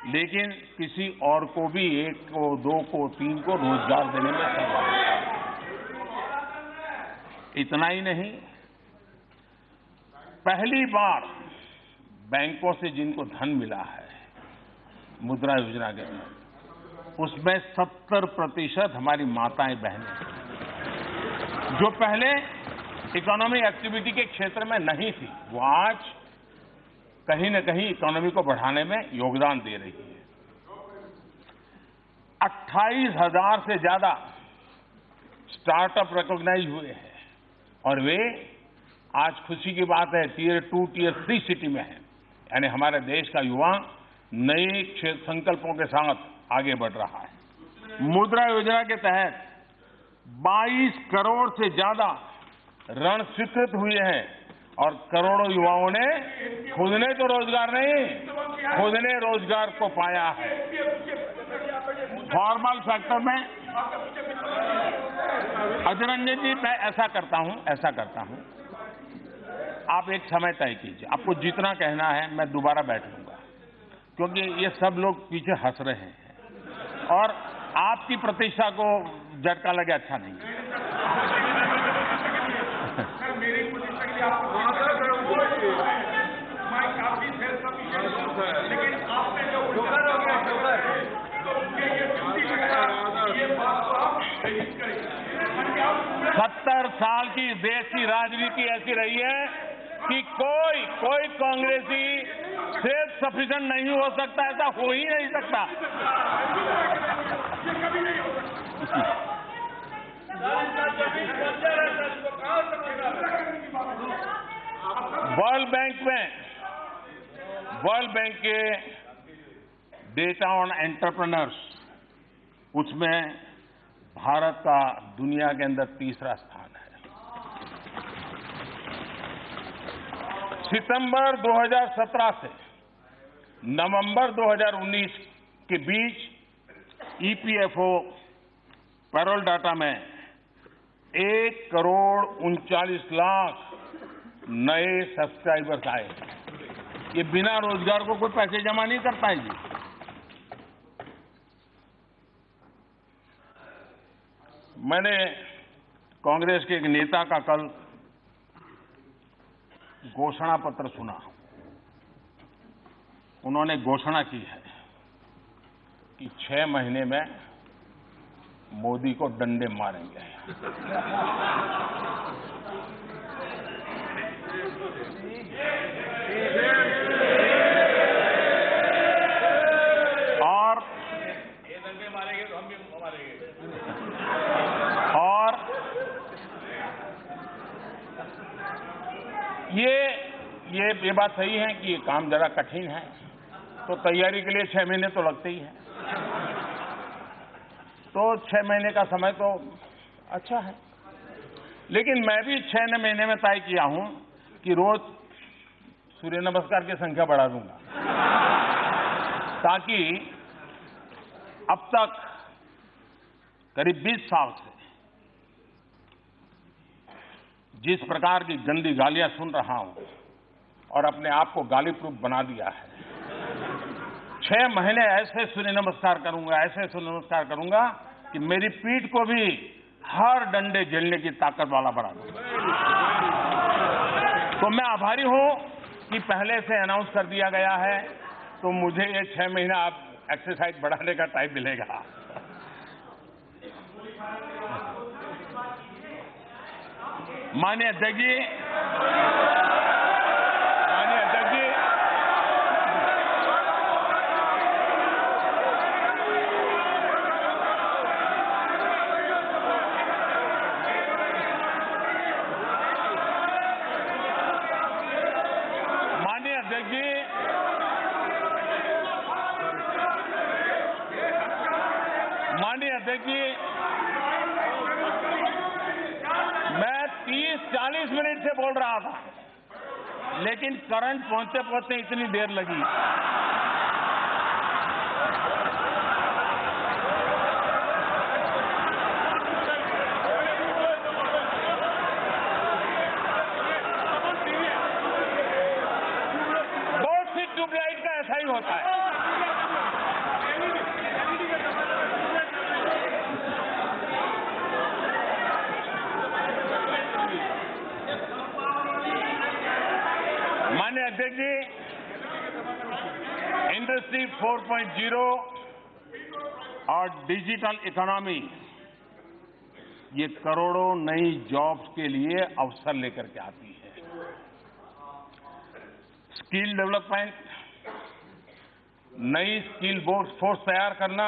लेकिन किसी और को भी, एक को, दो को, तीन को रोजगार देने में सफल हुआ। इतना ही नहीं, पहली बार बैंकों से जिनको धन मिला है मुद्रा योजना के तहत, उसमें 70% हमारी माताएं बहनें, जो पहले इकोनॉमिक एक्टिविटी के क्षेत्र में नहीं थी, वो आज कहीं न कहीं इकोनॉमी को बढ़ाने में योगदान दे रही है। 28,000 से ज्यादा स्टार्टअप रिकॉग्नाइज हुए हैं और वे आज खुशी की बात है टियर 2, टियर 3 सिटी में है। यानी हमारे देश का युवा नए संकल्पों के साथ आगे बढ़ रहा है। मुद्रा योजना के तहत 22 करोड़ से ज्यादा ऋण स्वीकृत हुए हैं और करोड़ों युवाओं ने खुद ने तो रोजगार नहीं, खुद ने रोजगार को पाया है। फॉर्मल सेक्टर में अजरंजन जी, मैं ऐसा करता हूं, आप एक समय तय कीजिए। आपको जितना कहना है मैं दोबारा बैठ लूंगा, क्योंकि ये सब लोग पीछे हंस रहे हैं और आपकी प्रतिष्ठा को झटका लगे अच्छा नहीं। लेकिन आपने जो 70 साल की देश की राजनीति ऐसी रही है कि कोई कांग्रेसी सेल्फ सफिशिएंट नहीं हो सकता, ऐसा हो ही नहीं सकता। वर्ल्ड बैंक के डेटा ऑन एंटरप्रेन्योर्स, उसमें भारत का दुनिया के अंदर तीसरा स्थान है। सितंबर 2017 से नवंबर 2019 के बीच ईपीएफओ पैरोल डाटा में 1 करोड़ 39 लाख नए सब्सक्राइबर्स आए। ये बिना रोजगार को कोई पैसे जमा नहीं करता है जी। मैंने कांग्रेस के एक नेता का कल घोषणा पत्र सुना। उन्होंने घोषणा की है कि 6 महीने में मोदी को डंडे मारेंगे। और ये डंडे मारेंगे तो हम भी मारेंगे। और ये बात सही है कि ये काम जरा कठिन है, तो तैयारी के लिए 6 महीने तो लगते ही हैं। तो 6 महीने का समय तो अच्छा है, लेकिन मैं भी 6 महीने में तय किया हूं कि रोज सूर्य नमस्कार की संख्या बढ़ा दूंगा, ताकि अब तक करीब 20 साल से जिस प्रकार की गंदी गालियां सुन रहा हूं और अपने आप को गाली प्रूफ बना दिया है, 6 महीने ऐसे सूर्य नमस्कार करूंगा कि मेरी पीठ को भी हर डंडे झेलने की ताकत वाला बना दूंगा। तो मैं आभारी हूं कि पहले से अनाउंस कर दिया गया है, तो मुझे ये 6 महीना आप एक्सरसाइज बढ़ाने का टाइम मिलेगा। माननीय अध्यक्ष जी, मैं 30-40 मिनट से बोल रहा था, लेकिन करंट पहुंचते पहुंचते इतनी देर लगी। बहुत सी ट्यूबलाइट का ऐसा ही होता है। माननीय अध्यक्ष जी, इंडस्ट्री 4.0 और डिजिटल इकोनॉमी ये करोड़ों नई जॉब्स के लिए अवसर लेकर के आती है। स्किल डेवलपमेंट, नई स्किल फोर्स तैयार करना,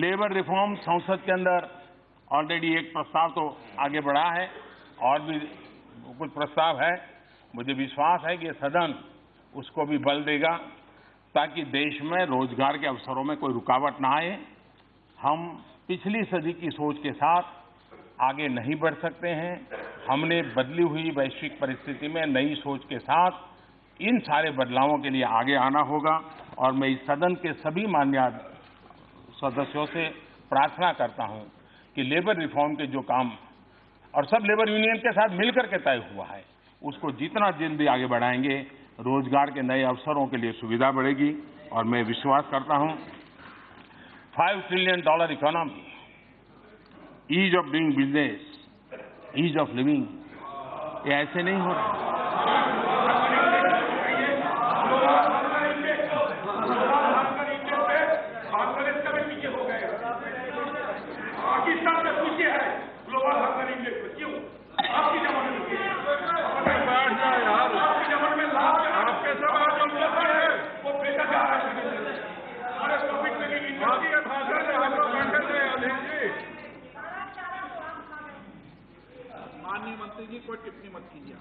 लेबर रिफॉर्म संसद के अंदर ऑलरेडी एक प्रस्ताव तो आगे बढ़ा है और भी कुछ प्रस्ताव है। मुझे विश्वास है कि ये सदन उसको भी बल देगा ताकि देश में रोजगार के अवसरों में कोई रुकावट ना आए। हम पिछली सदी की सोच के साथ आगे नहीं बढ़ सकते हैं। हमने बदली हुई वैश्विक परिस्थिति में नई सोच के साथ इन सारे बदलावों के लिए आगे आना होगा और मैं इस सदन के सभी माननीय सदस्यों से प्रार्थना करता हूं कि लेबर रिफॉर्म के जो काम और सब लेबर यूनियन के साथ मिलकर के तय हुआ है, उसको जितना जल्दी आगे बढ़ाएंगे, रोजगार के नए अवसरों के लिए सुविधा बढ़ेगी। और मैं विश्वास करता हूं $5 trillion economy, ease of doing business, ease of living, ये ऐसे नहीं हो रहा। माननीय मंत्री जी, कोई टिप्पणी मत कीजिए।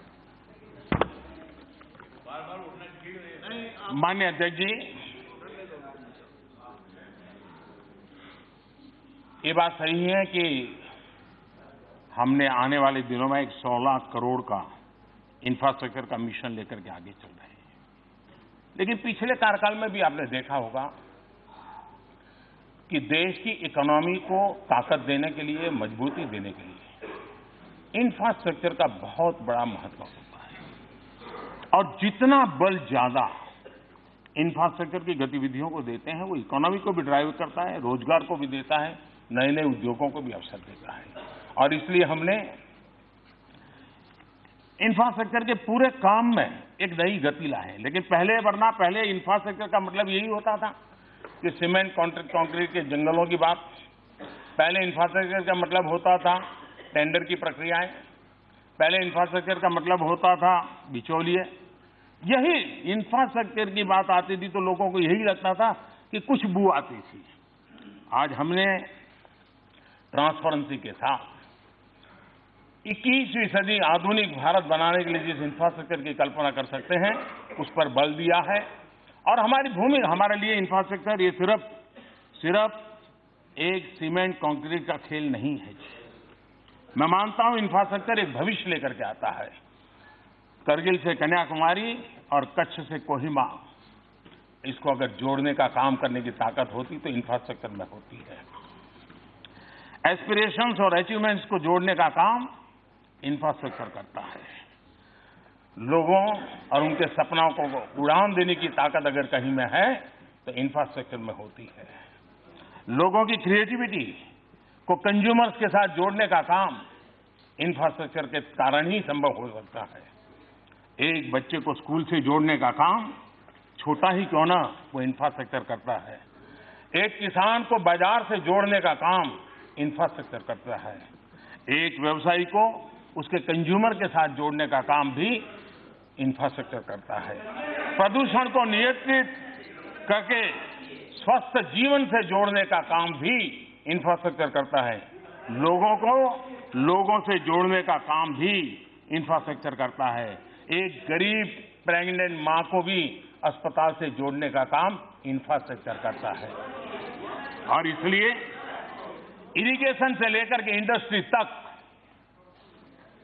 बार-बार उठना चाहिए। माननीय अध्यक्ष जी, ये बात सही है कि हमने आने वाले दिनों में एक 16 करोड़ का इंफ्रास्ट्रक्चर का मिशन लेकर के आगे चल रहे हैं, लेकिन पिछले कार्यकाल में भी आपने देखा होगा कि देश की इकोनॉमी को ताकत देने के लिए, मजबूती देने के लिए इंफ्रास्ट्रक्चर का बहुत बड़ा महत्व होता है और जितना बल ज्यादा इंफ्रास्ट्रक्चर की गतिविधियों को देते हैं, वो इकोनॉमी को भी ड्राइव करता है, रोजगार को भी देता है, नए नए उद्योगों को भी अवसर देता है। और इसलिए हमने इंफ्रास्ट्रक्चर के पूरे काम में एक नई गति ला है। लेकिन पहले इंफ्रास्ट्रक्चर का मतलब यही होता था कि सीमेंट कंक्रीट के जंगलों की बात। पहले इंफ्रास्ट्रक्चर का मतलब होता था टेंडर की प्रक्रियाएं। पहले इंफ्रास्ट्रक्चर का मतलब होता था बिचौलिए। यही इंफ्रास्ट्रक्चर की बात आती थी तो लोगों को यही लगता था कि कुछ बू आती थी। आज हमने ट्रांसपेरेंसी के साथ 21वीं सदी आधुनिक भारत बनाने के लिए जिस इंफ्रास्ट्रक्चर की कल्पना कर सकते हैं, उस पर बल दिया है। और हमारी भूमि, हमारे लिए इंफ्रास्ट्रक्चर ये सिर्फ एक सीमेंट कंक्रीट का खेल नहीं है। मैं मानता हूं इंफ्रास्ट्रक्चर एक भविष्य लेकर के आता है। करगिल से कन्याकुमारी और कच्छ से कोहिमा, इसको अगर जोड़ने का काम करने की ताकत होती तो इंफ्रास्ट्रक्चर में होती है। एस्पिरेशंस और अचीवमेंट्स को जोड़ने का काम इंफ्रास्ट्रक्चर करता है। लोगों और उनके सपनों को उड़ान देने की ताकत अगर कहीं में है तो इंफ्रास्ट्रक्चर में होती है। लोगों की क्रिएटिविटी को कंज्यूमर्स के साथ जोड़ने का काम इंफ्रास्ट्रक्चर के कारण ही संभव हो सकता है। एक बच्चे को स्कूल से जोड़ने का काम छोटा ही क्यों ना वो इंफ्रास्ट्रक्चर करता है। एक किसान को बाजार से जोड़ने का काम इंफ्रास्ट्रक्चर करता है। एक व्यवसायी को उसके कंज्यूमर के साथ जोड़ने का काम भी इंफ्रास्ट्रक्चर करता है। प्रदूषण को नियंत्रित करके स्वस्थ जीवन से जोड़ने का काम भी इंफ्रास्ट्रक्चर करता है। लोगों को लोगों से जोड़ने का काम भी इंफ्रास्ट्रक्चर करता है। एक गरीब प्रेग्नेंट मां को भी अस्पताल से जोड़ने का काम इंफ्रास्ट्रक्चर करता है। और इसलिए इरिगेशन से लेकर के इंडस्ट्री तक,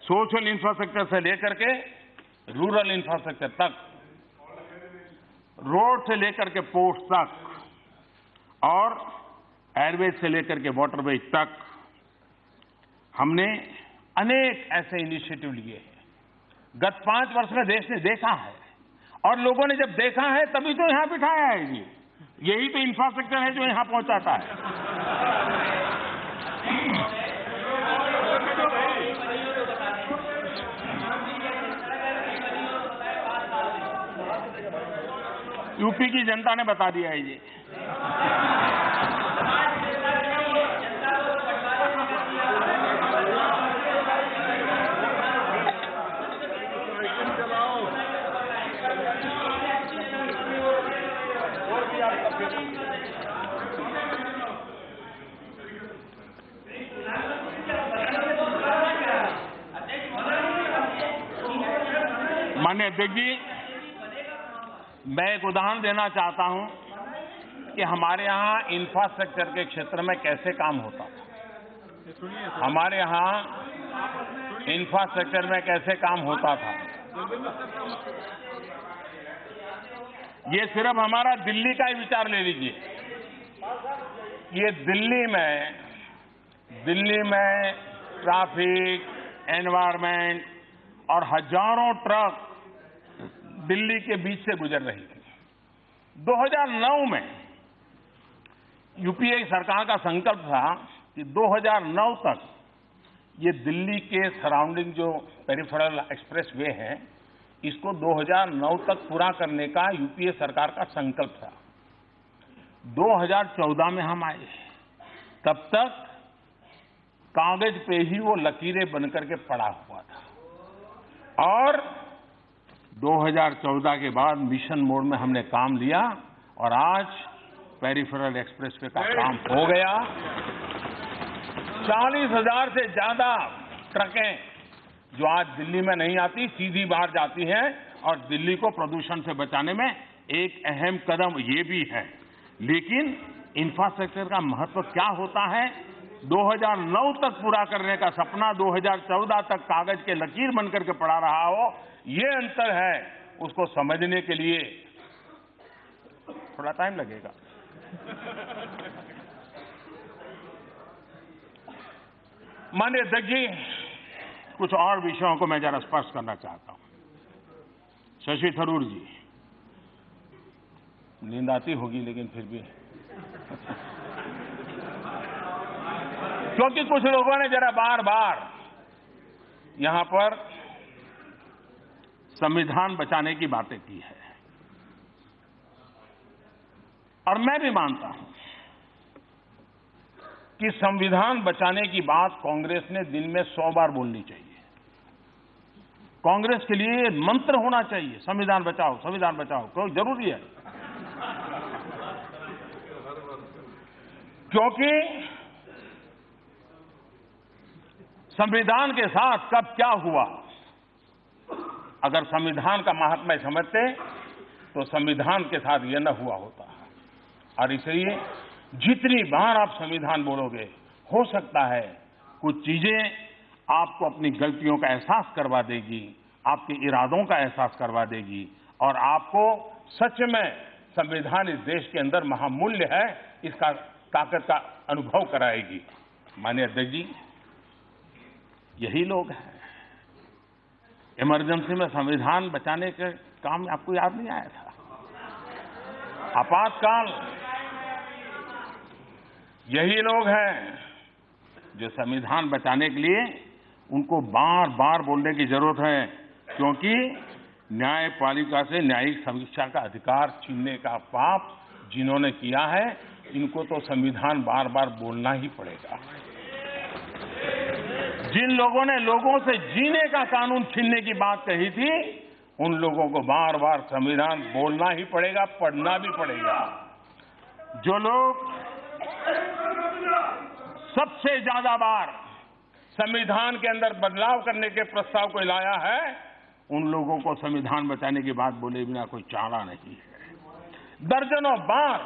सोशल इंफ्रास्ट्रक्चर से लेकर के रूरल इंफ्रास्ट्रक्चर तक, रोड से लेकर के पोर्ट तक और एयरवेज से लेकर के वाटरवेज तक हमने अनेक ऐसे इनिशिएटिव लिए हैं। गत 5 वर्ष में देश ने देखा है और लोगों ने जब देखा है तभी तो यहां बिठाया है जी। यही तो इंफ्रास्ट्रक्चर है जो यहां पहुंचाता है। यूपी की जनता ने बता दिया है जी। माननीय अध्यक्ष जी, मैं एक उदाहरण देना चाहता हूं कि हमारे यहां इंफ्रास्ट्रक्चर के क्षेत्र में कैसे काम होता था। हमारे यहां इंफ्रास्ट्रक्चर में कैसे काम होता था। ये सिर्फ हमारा दिल्ली का ही विचार ले लीजिए। ये दिल्ली में ट्रैफिक, एनवायरमेंट और हजारों ट्रक दिल्ली के बीच से गुजर रही थी। 2009 में यूपीए सरकार का संकल्प था कि 2009 तक ये दिल्ली के सराउंडिंग जो पेरिफेरल एक्सप्रेस वे है, इसको 2009 तक पूरा करने का यूपीए सरकार का संकल्प था। 2014 में हम आए, तब तक कागज पे ही वो लकीरें बनकर के पड़ा हुआ था। और 2014 के बाद मिशन मोड में हमने काम लिया और आज पेरिफेरल एक्सप्रेसवे का काम हो गया। 40,000 से ज्यादा ट्रकें जो आज दिल्ली में नहीं आती, सीधी बाहर जाती हैं और दिल्ली को प्रदूषण से बचाने में एक अहम कदम ये भी है। लेकिन इंफ्रास्ट्रक्चर का महत्व क्या होता है? 2009 तक पूरा करने का सपना 2014 तक कागज के लकीर बनकर के पड़ा रहा हो, ये अंतर है। उसको समझने के लिए थोड़ा टाइम लगेगा। माननीय अध्यक्ष जी, कुछ और विषयों को मैं जरा स्पष्ट करना चाहता हूं। शशि थरूर जी, नींद आती होगी लेकिन फिर भी क्योंकि कुछ लोगों ने जरा बार बार यहां पर संविधान बचाने की बातें की है और मैं भी मानता हूं कि संविधान बचाने की बात कांग्रेस ने दिन में 100 बार बोलनी चाहिए। कांग्रेस के लिए मंत्र होना चाहिए, संविधान बचाओ, संविधान बचाओ, क्यों जरूरी है। क्योंकि संविधान के साथ कब क्या हुआ, अगर संविधान का महात्म्य समझते तो संविधान के साथ यह न हुआ होता। और इसलिए जितनी बार आप संविधान बोलोगे, हो सकता है कुछ चीजें आपको अपनी गलतियों का एहसास करवा देगी, आपके इरादों का एहसास करवा देगी और आपको सच में संविधान इस देश के अंदर महामूल्य है, इसका ताकत का अनुभव कराएगी। माननीय अध्यक्ष जी, यही लोग हैं इमरजेंसी में संविधान बचाने के काम आपको याद नहीं आया था? आपातकाल, यही लोग हैं जो संविधान बचाने के लिए उनको बार बार बोलने की जरूरत है, क्योंकि न्यायपालिका से न्यायिक समीक्षा का अधिकार छीनने का पाप जिन्होंने किया है, इनको तो संविधान बार बार बोलना ही पड़ेगा। जिन लोगों ने लोगों से जीने का कानून छीनने की बात कही थी, उन लोगों को बार बार संविधान बोलना ही पड़ेगा, पढ़ना भी पड़ेगा। जो लोग सबसे ज्यादा बार संविधान के अंदर बदलाव करने के प्रस्ताव को लाया है, उन लोगों को संविधान बचाने की बात बोले बिना कोई चारा नहीं है। दर्जनों बार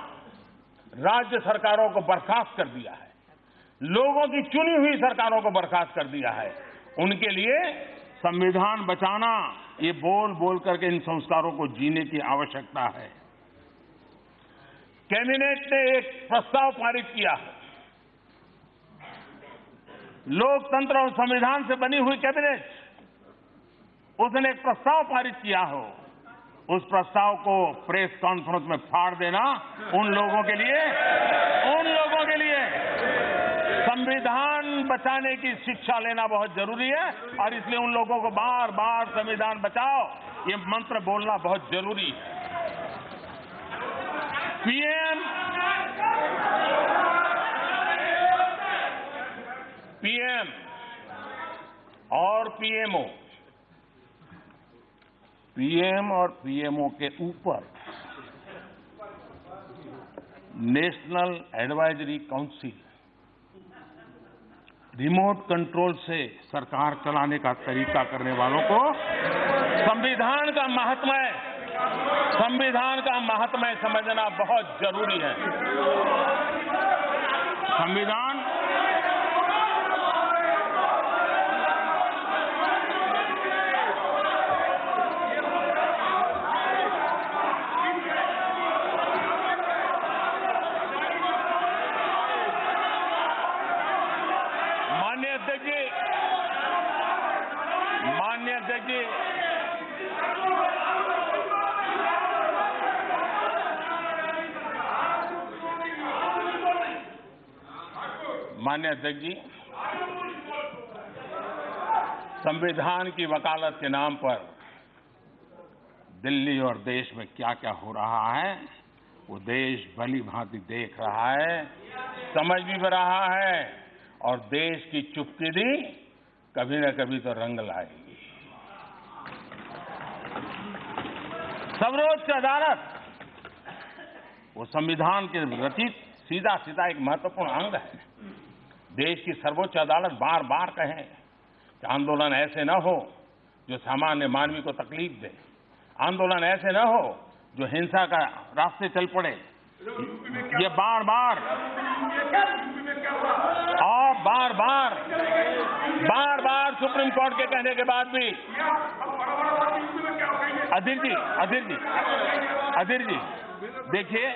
राज्य सरकारों को बर्खास्त कर दिया है, लोगों की चुनी हुई सरकारों को बर्खास्त कर दिया है। उनके लिए संविधान बचाना, ये बोल बोल करके इन संस्कारों को जीने की आवश्यकता है। कैबिनेट ने एक प्रस्ताव पारित किया है, लोकतंत्र और संविधान से बनी हुई कैबिनेट, उसने एक प्रस्ताव पारित किया हो, उस प्रस्ताव को प्रेस कॉन्फ्रेंस में फाड़ देना उन लोगों के लिए संविधान बचाने की शिक्षा लेना बहुत जरूरी है, और इसलिए उन लोगों को बार बार संविधान बचाओ ये मंत्र बोलना बहुत जरूरी है। पीएम और पीएमओ, पीएम और पीएमओ के ऊपर national advisory council remote control से सरकार चलाने का तरीका करने वालों को संविधान का महात्म्य समझना बहुत जरूरी है। संविधान माननीय अध्यक्ष जी, माननीय अध्यक्ष जी, संविधान की वकालत के नाम पर दिल्ली और देश में क्या क्या हो रहा है वो देश भली भांति देख रहा है, समझ भी रहा है, और देश की चुपकिदी कभी न कभी तो रंग लाएगी। सर्वोच्च अदालत वो संविधान के रचित सीधा एक महत्वपूर्ण अंग है। देश की सर्वोच्च अदालत बार बार कहे कि आंदोलन ऐसे न हो जो सामान्य मानवी को तकलीफ दे, आंदोलन ऐसे न हो जो हिंसा का रास्ते चल पड़े। ये बार बार सुप्रीम कोर्ट के कहने के बाद भी अधीर जी देखिए,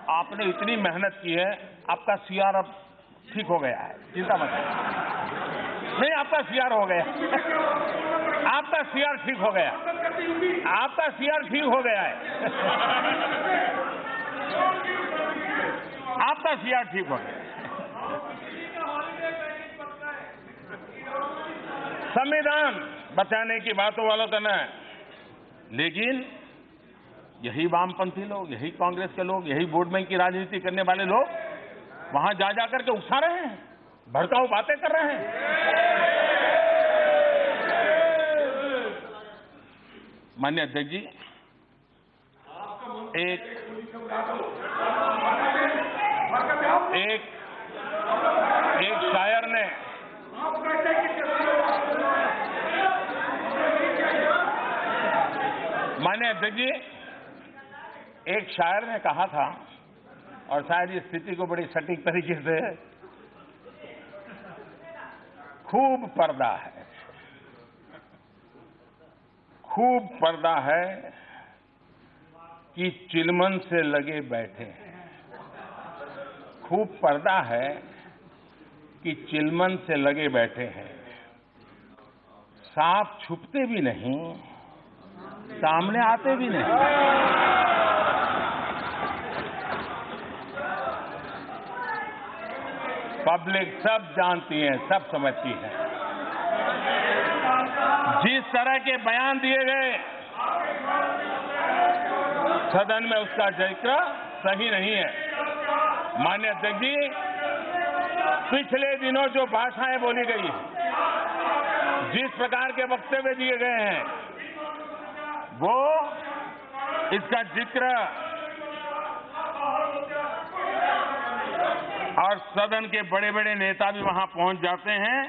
आपने इतनी मेहनत की है, आपका सीआर अब ठीक हो गया है, चिंता मत करिए। नहीं, आपका सीआर हो गया, आपका सीआर ठीक हो गया, आपका सीआर ठीक हो गया है, आपका सीआर ठीक हो गया। संविधान बचाने की बातों वालों का न, लेकिन यही वामपंथी लोग, यही कांग्रेस के लोग, यही वोट बैंक की राजनीति करने वाले लोग वहां जा जाकर के उकसा रहे हैं, भड़काऊ बातें कर रहे हैं। माननीय अध्यक्ष जी, एक शायर ने माननीय अध्यक्ष जी, एक शायर ने कहा था, और शायद इस स्थिति को बड़ी सटीक तरीके से, खूब पर्दा है कि चिलमन से लगे बैठे हैं। खूब पर्दा है कि चिलमन से लगे बैठे हैं, सांप छुपते भी नहीं, सामने आते भी नहीं। पब्लिक सब जानती है, सब समझती है। जिस तरह के बयान दिए गए सदन में, उसका जिक्र सही नहीं है। माननीय अध्यक्ष जी, पिछले दिनों जो भाषाएं बोली गई, जिस प्रकार के वक्तव्य दिए गए हैं, वो इसका जिक्र और सदन के बड़े बड़े नेता भी वहां पहुंच जाते हैं,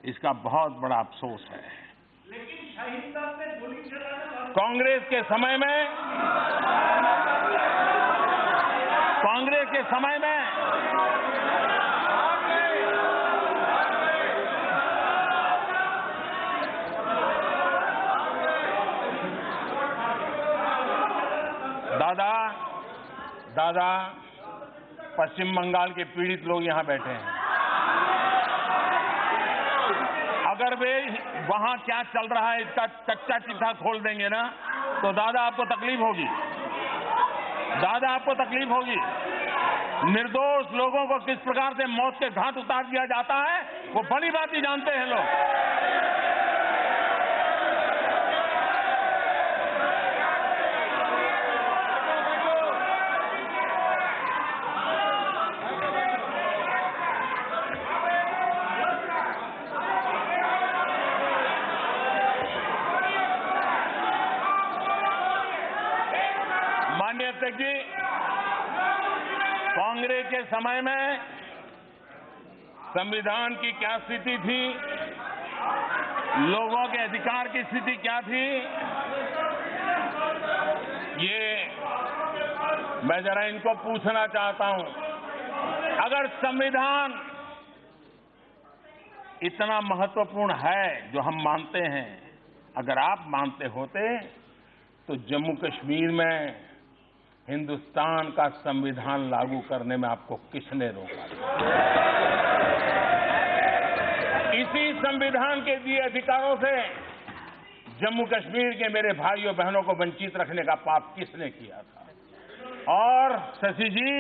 इसका बहुत बड़ा अफसोस है। लेकिन शाहीनता से गोली चलाने कांग्रेस के समय में दादा पश्चिम बंगाल के पीड़ित लोग यहां बैठे हैं। अगर वे वहां क्या चल रहा है इसका कच्चा चिट्ठा खोल देंगे ना, तो दादा आपको तकलीफ होगी। निर्दोष लोगों को किस प्रकार से मौत के घाट उतार दिया जाता है, वो बड़ी बात ही जानते हैं लोग। माननीय अध्यक्ष जी, कांग्रेस के समय में संविधान की क्या स्थिति थी, लोगों के अधिकार की स्थिति क्या थी, ये मैं जरा इनको पूछना चाहता हूं। अगर संविधान इतना महत्वपूर्ण है जो हम मानते हैं, अगर आप मानते होते तो जम्मू कश्मीर में हिंदुस्तान का संविधान लागू करने में आपको किसने रोका? इसी संविधान के दिए अधिकारों से जम्मू कश्मीर के मेरे भाइयों बहनों को वंचित रखने का पाप किसने किया था? और शशि जी,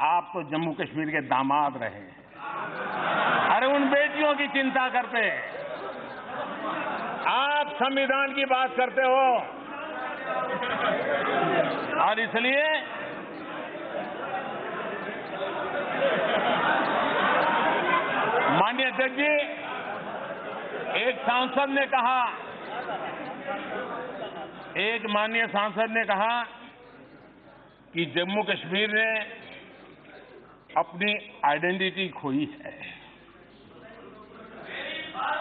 आप तो जम्मू कश्मीर के दामाद रहे हैं। अरे उन बेटियों की चिंता करते, आप संविधान की बात करते हो। और इसलिए माननीय अध्यक्ष जी, एक माननीय सांसद ने कहा कि जम्मू कश्मीर ने अपनी आइडेंटिटी खोई है।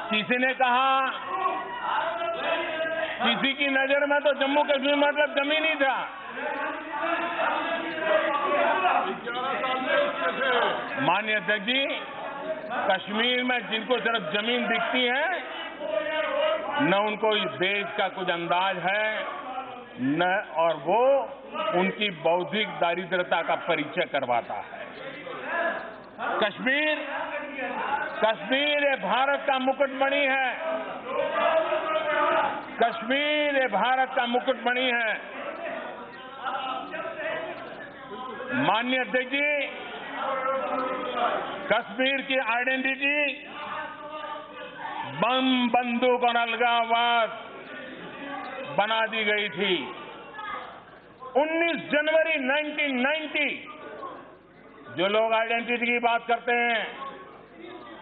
किसी ने कहा, किसी की नजर में तो जम्मू कश्मीर मतलब जमीन ही था। माननीय अध्यक्ष जी, कश्मीर में जिनको सिर्फ जमीन दिखती है, न उनको इस देश का कुछ अंदाज है, न और वो उनकी बौद्धिक दारिद्रता का परिचय करवाता है। कश्मीर ये भारत का मुकुटमणि है। कश्मीर ये भारत का मुकुटमणि है। माननीय अध्यक्ष जी, कश्मीर की आइडेंटिटी बम, बंदूक और अलगाववाद बना दी गई थी। 19 जनवरी 1990, जो लोग आइडेंटिटी की बात करते हैं,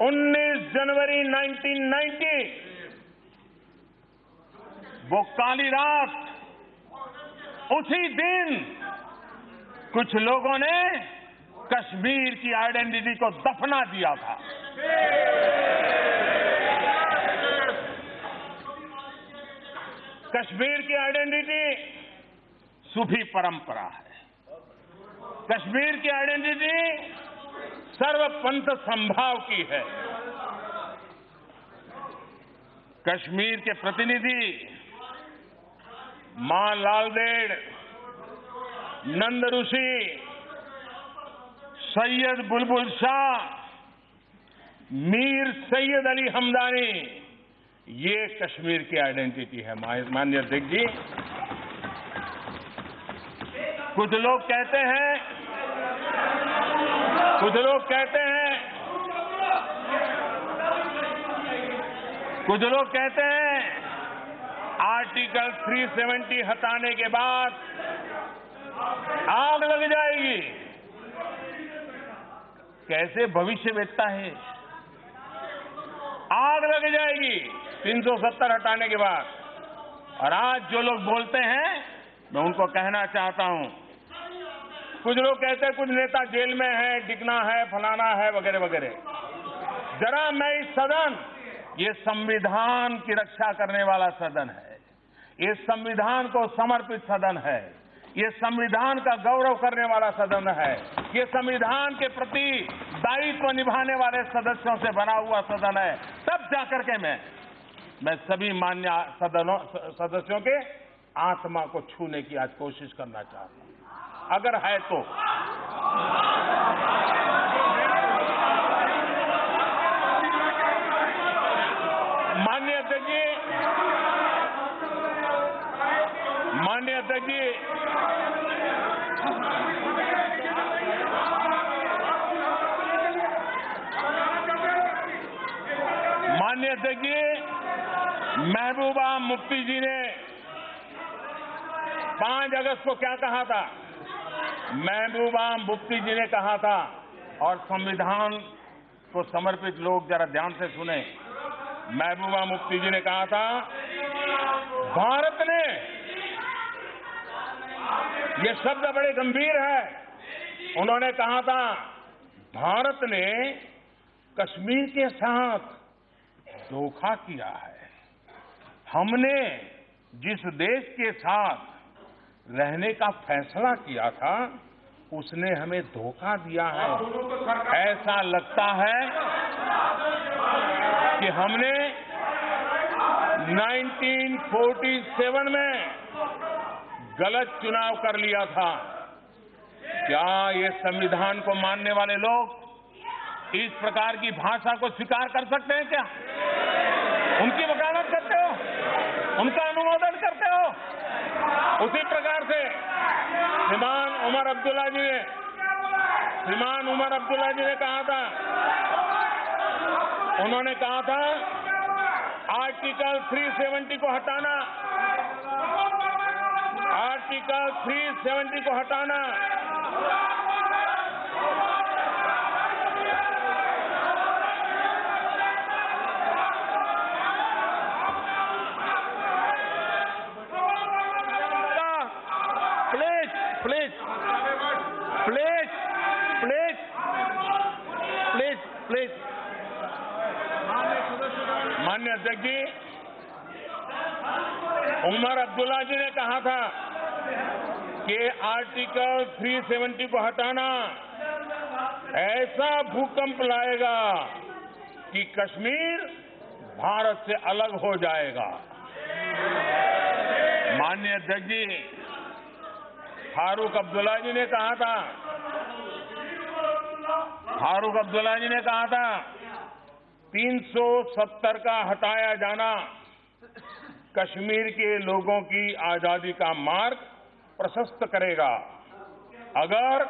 19 जनवरी 1990, वो काली रात, उसी दिन कुछ लोगों ने कश्मीर की आइडेंटिटी को दफना दिया था। कश्मीर की आइडेंटिटी सूफी परंपरा है। कश्मीर की आइडेंटिटी सर्वपंथ संभाव की है। कश्मीर के प्रतिनिधि मां लालदेड़, नंद ऋषि, सैयद बुलबुल शाह, मीर सैयद अली हमदानी, ये कश्मीर की आइडेंटिटी है। माननीय अध्यक्ष जी, कुछ लोग कहते हैं आर्टिकल 370 हटाने के बाद आग लग जाएगी। कैसे भविष्य वेदता है? आग लग जाएगी 370 हटाने के बाद। और आज जो लोग बोलते हैं, मैं उनको कहना चाहता हूं, कुछ लोग कहते हैं कुछ नेता जेल में है, डिगना है, फलाना है, वगैरह वगैरह। जरा मैं इस सदन, ये संविधान की रक्षा करने वाला सदन है, ये संविधान को समर्पित सदन है, ये संविधान का गौरव करने वाला सदन है, ये संविधान के प्रति दायित्व निभाने वाले सदस्यों से बना हुआ सदन है। तब जाकर के मैं सभी मान्य सदस्यों के आत्मा को छूने की आज कोशिश करना चाहता हूं, अगर है तो। माननीय अध्यक्ष जी, माननीय अध्यक्ष जी, माननीय अध्यक्ष जी, महबूबा मुफ्ती जी ने 5 अगस्त को क्या कहा था? महबूबा मुफ्ती जी ने कहा था, और संविधान को समर्पित लोग जरा ध्यान से सुने। महबूबा मुफ्ती जी ने कहा था, भारत ने, ये शब्द बड़े गंभीर है, उन्होंने कहा था भारत ने कश्मीर के साथ धोखा किया है। हमने जिस देश के साथ रहने का फैसला किया था, उसने हमें धोखा दिया है। ऐसा लगता है कि हमने 1947 में गलत चुनाव कर लिया था। क्या ये संविधान को मानने वाले लोग इस प्रकार की भाषा को स्वीकार कर सकते हैं? क्या उनकी वकालत करते हो? उनका अनुमोदन करते हो? उसी प्रकार से श्रीमान उमर अब्दुल्ला जी ने कहा था, उन्होंने कहा था आर्टिकल 370 को हटाना, आर्टिकल 370 को हटाना। प्लीज माननीय अध्यक्ष जी, उमर अब्दुल्ला जी ने कहा था कि आर्टिकल 370 को हटाना ऐसा भूकंप लाएगा कि कश्मीर भारत से अलग हो जाएगा। माननीय अध्यक्ष जी, फारूक अब्दुल्ला जी ने कहा था, फारूक अब्दुल्ला जी ने कहा था 370 का हटाया जाना कश्मीर के लोगों की आजादी का मार्ग प्रशस्त करेगा। अगर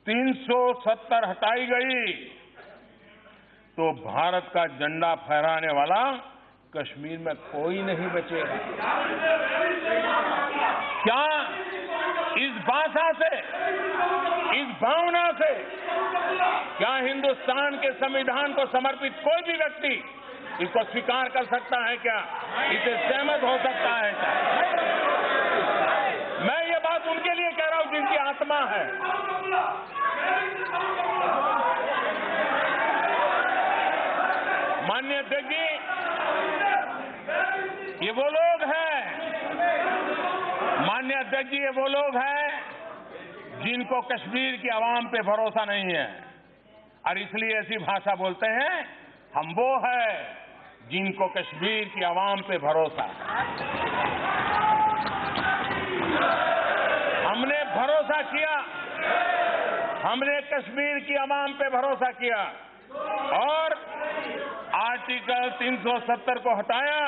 370 हटाई गई तो भारत का झंडा फहराने वाला कश्मीर में कोई नहीं बचेगा। क्या इस भाषा से, इस भावना से क्या हिंदुस्तान के संविधान को समर्पित कोई भी व्यक्ति इसको स्वीकार कर सकता है? क्या इसे सहमत हो सकता है? क्या मैं ये बात उनके लिए कह रहा हूं जिनकी आत्मा है। माननीय अध्यक्ष जी, ये वो लोग हैं, माननीय अध्यक्ष जी, ये वो लोग हैं जिनको कश्मीर की आवाम पे भरोसा नहीं है और इसलिए ऐसी भाषा बोलते हैं। हम वो है जिनको कश्मीर की आवाम पे भरोसा है। हमने भरोसा किया, हमने कश्मीर की आवाम पे भरोसा किया और आर्टिकल 370 को हटाया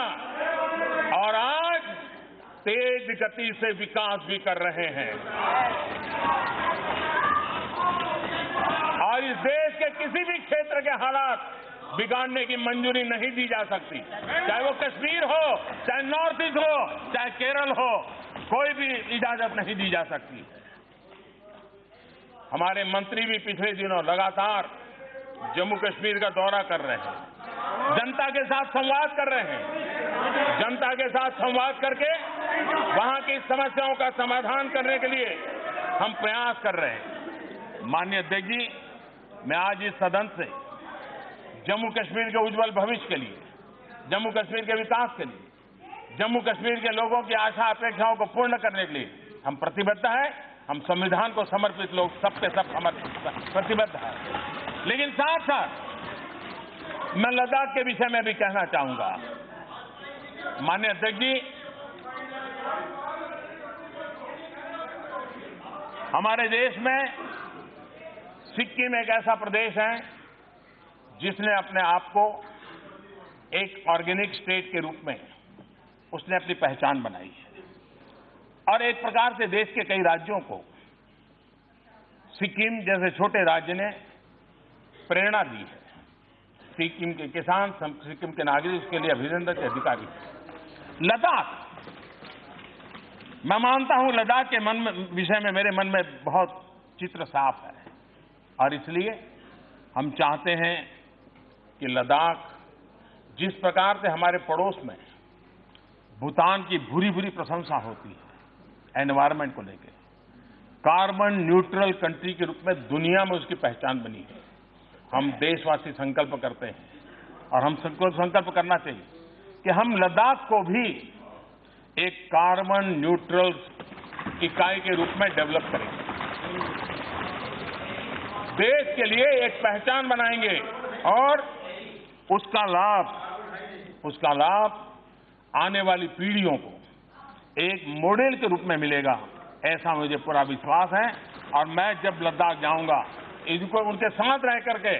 और आज तेज गति से विकास भी कर रहे हैं। और इस देश के किसी भी क्षेत्र के हालात बिगाड़ने की मंजूरी नहीं दी जा सकती, चाहे वो कश्मीर हो, चाहे नॉर्थ ईस्ट हो, चाहे केरल हो, कोई भी इजाजत नहीं दी जा सकती। हमारे मंत्री भी पिछले दिनों लगातार जम्मू कश्मीर का दौरा कर रहे हैं, जनता के साथ संवाद कर रहे हैं। जनता के साथ संवाद करके वहां की समस्याओं का समाधान करने के लिए हम प्रयास कर रहे हैं। माननीय अध्यक्ष जी, मैं आज इस सदन से जम्मू कश्मीर के उज्जवल भविष्य के लिए, जम्मू कश्मीर के विकास के लिए, जम्मू कश्मीर के लोगों की आशा अपेक्षाओं को पूर्ण करने के लिए हम प्रतिबद्ध हैं। हम संविधान को समर्पित लोग सब के सब प्रतिबद्ध हैं। लेकिन साथ साथ मैं लद्दाख के विषय में भी कहना चाहूंगा। माननीय अध्यक्ष जी, हमारे देश में सिक्किम एक ऐसा प्रदेश है जिसने अपने आप को एक ऑर्गेनिक स्टेट के रूप में उसने अपनी पहचान बनाई है और एक प्रकार से देश के कई राज्यों को सिक्किम जैसे छोटे राज्य ने प्रेरणा दी है। सिक्किम के किसान, सिक्किम के नागरिक उसके लिए अभिनंदन के अधिकारी हैं। लद्दाख, मैं मानता हूं लद्दाख के विषय में मेरे मन में बहुत चित्र साफ है और इसलिए हम चाहते हैं कि लद्दाख जिस प्रकार से हमारे पड़ोस में भूटान की भूरी भूरी प्रशंसा होती है एनवायरमेंट को लेकर, कार्बन न्यूट्रल कंट्री के रूप में दुनिया में उसकी पहचान बनी है। हम देशवासी संकल्प करते हैं और हम सबको संकल्प करना चाहिए कि हम लद्दाख को भी एक कार्बन न्यूट्रल इकाई के रूप में डेवलप करेंगे, देश के लिए एक पहचान बनाएंगे और उसका लाभ आने वाली पीढ़ियों को एक मॉडल के रूप में मिलेगा, ऐसा मुझे पूरा विश्वास है। और मैं जब लद्दाख जाऊंगा इनको उनके साथ रह करके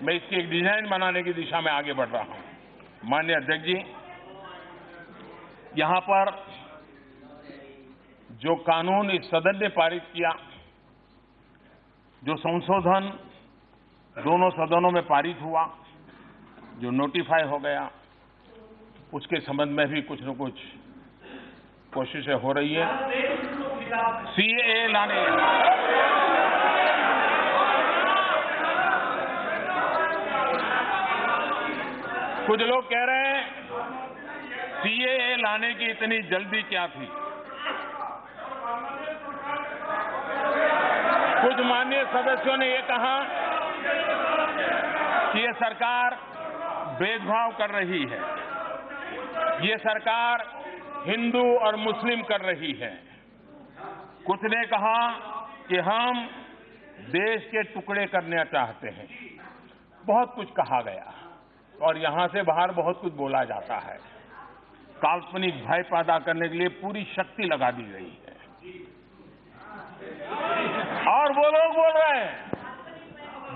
मैं इसकी एक डिजाइन बनाने की दिशा में आगे बढ़ रहा हूं। माननीय अध्यक्ष जी, यहां पर जो कानून इस सदन ने पारित किया, जो संशोधन दोनों सदनों में पारित हुआ, जो नोटिफाई हो गया, उसके संबंध में भी कुछ न कुछ कोशिशें हो रही है। सीएए लाने, कुछ लोग कह रहे हैं सीएए लाने की इतनी जल्दी क्या थी। कुछ माननीय सदस्यों ने ये कहा कि ये सरकार भेदभाव कर रही है, ये सरकार हिंदू और मुस्लिम कर रही है। कुछ ने कहा कि हम देश के टुकड़े करना चाहते हैं। बहुत कुछ कहा गया और यहां से बाहर बहुत कुछ बोला जाता है। काल्पनिक भय पैदा करने के लिए पूरी शक्ति लगा दी गई है और वो लोग बोल रहे हैं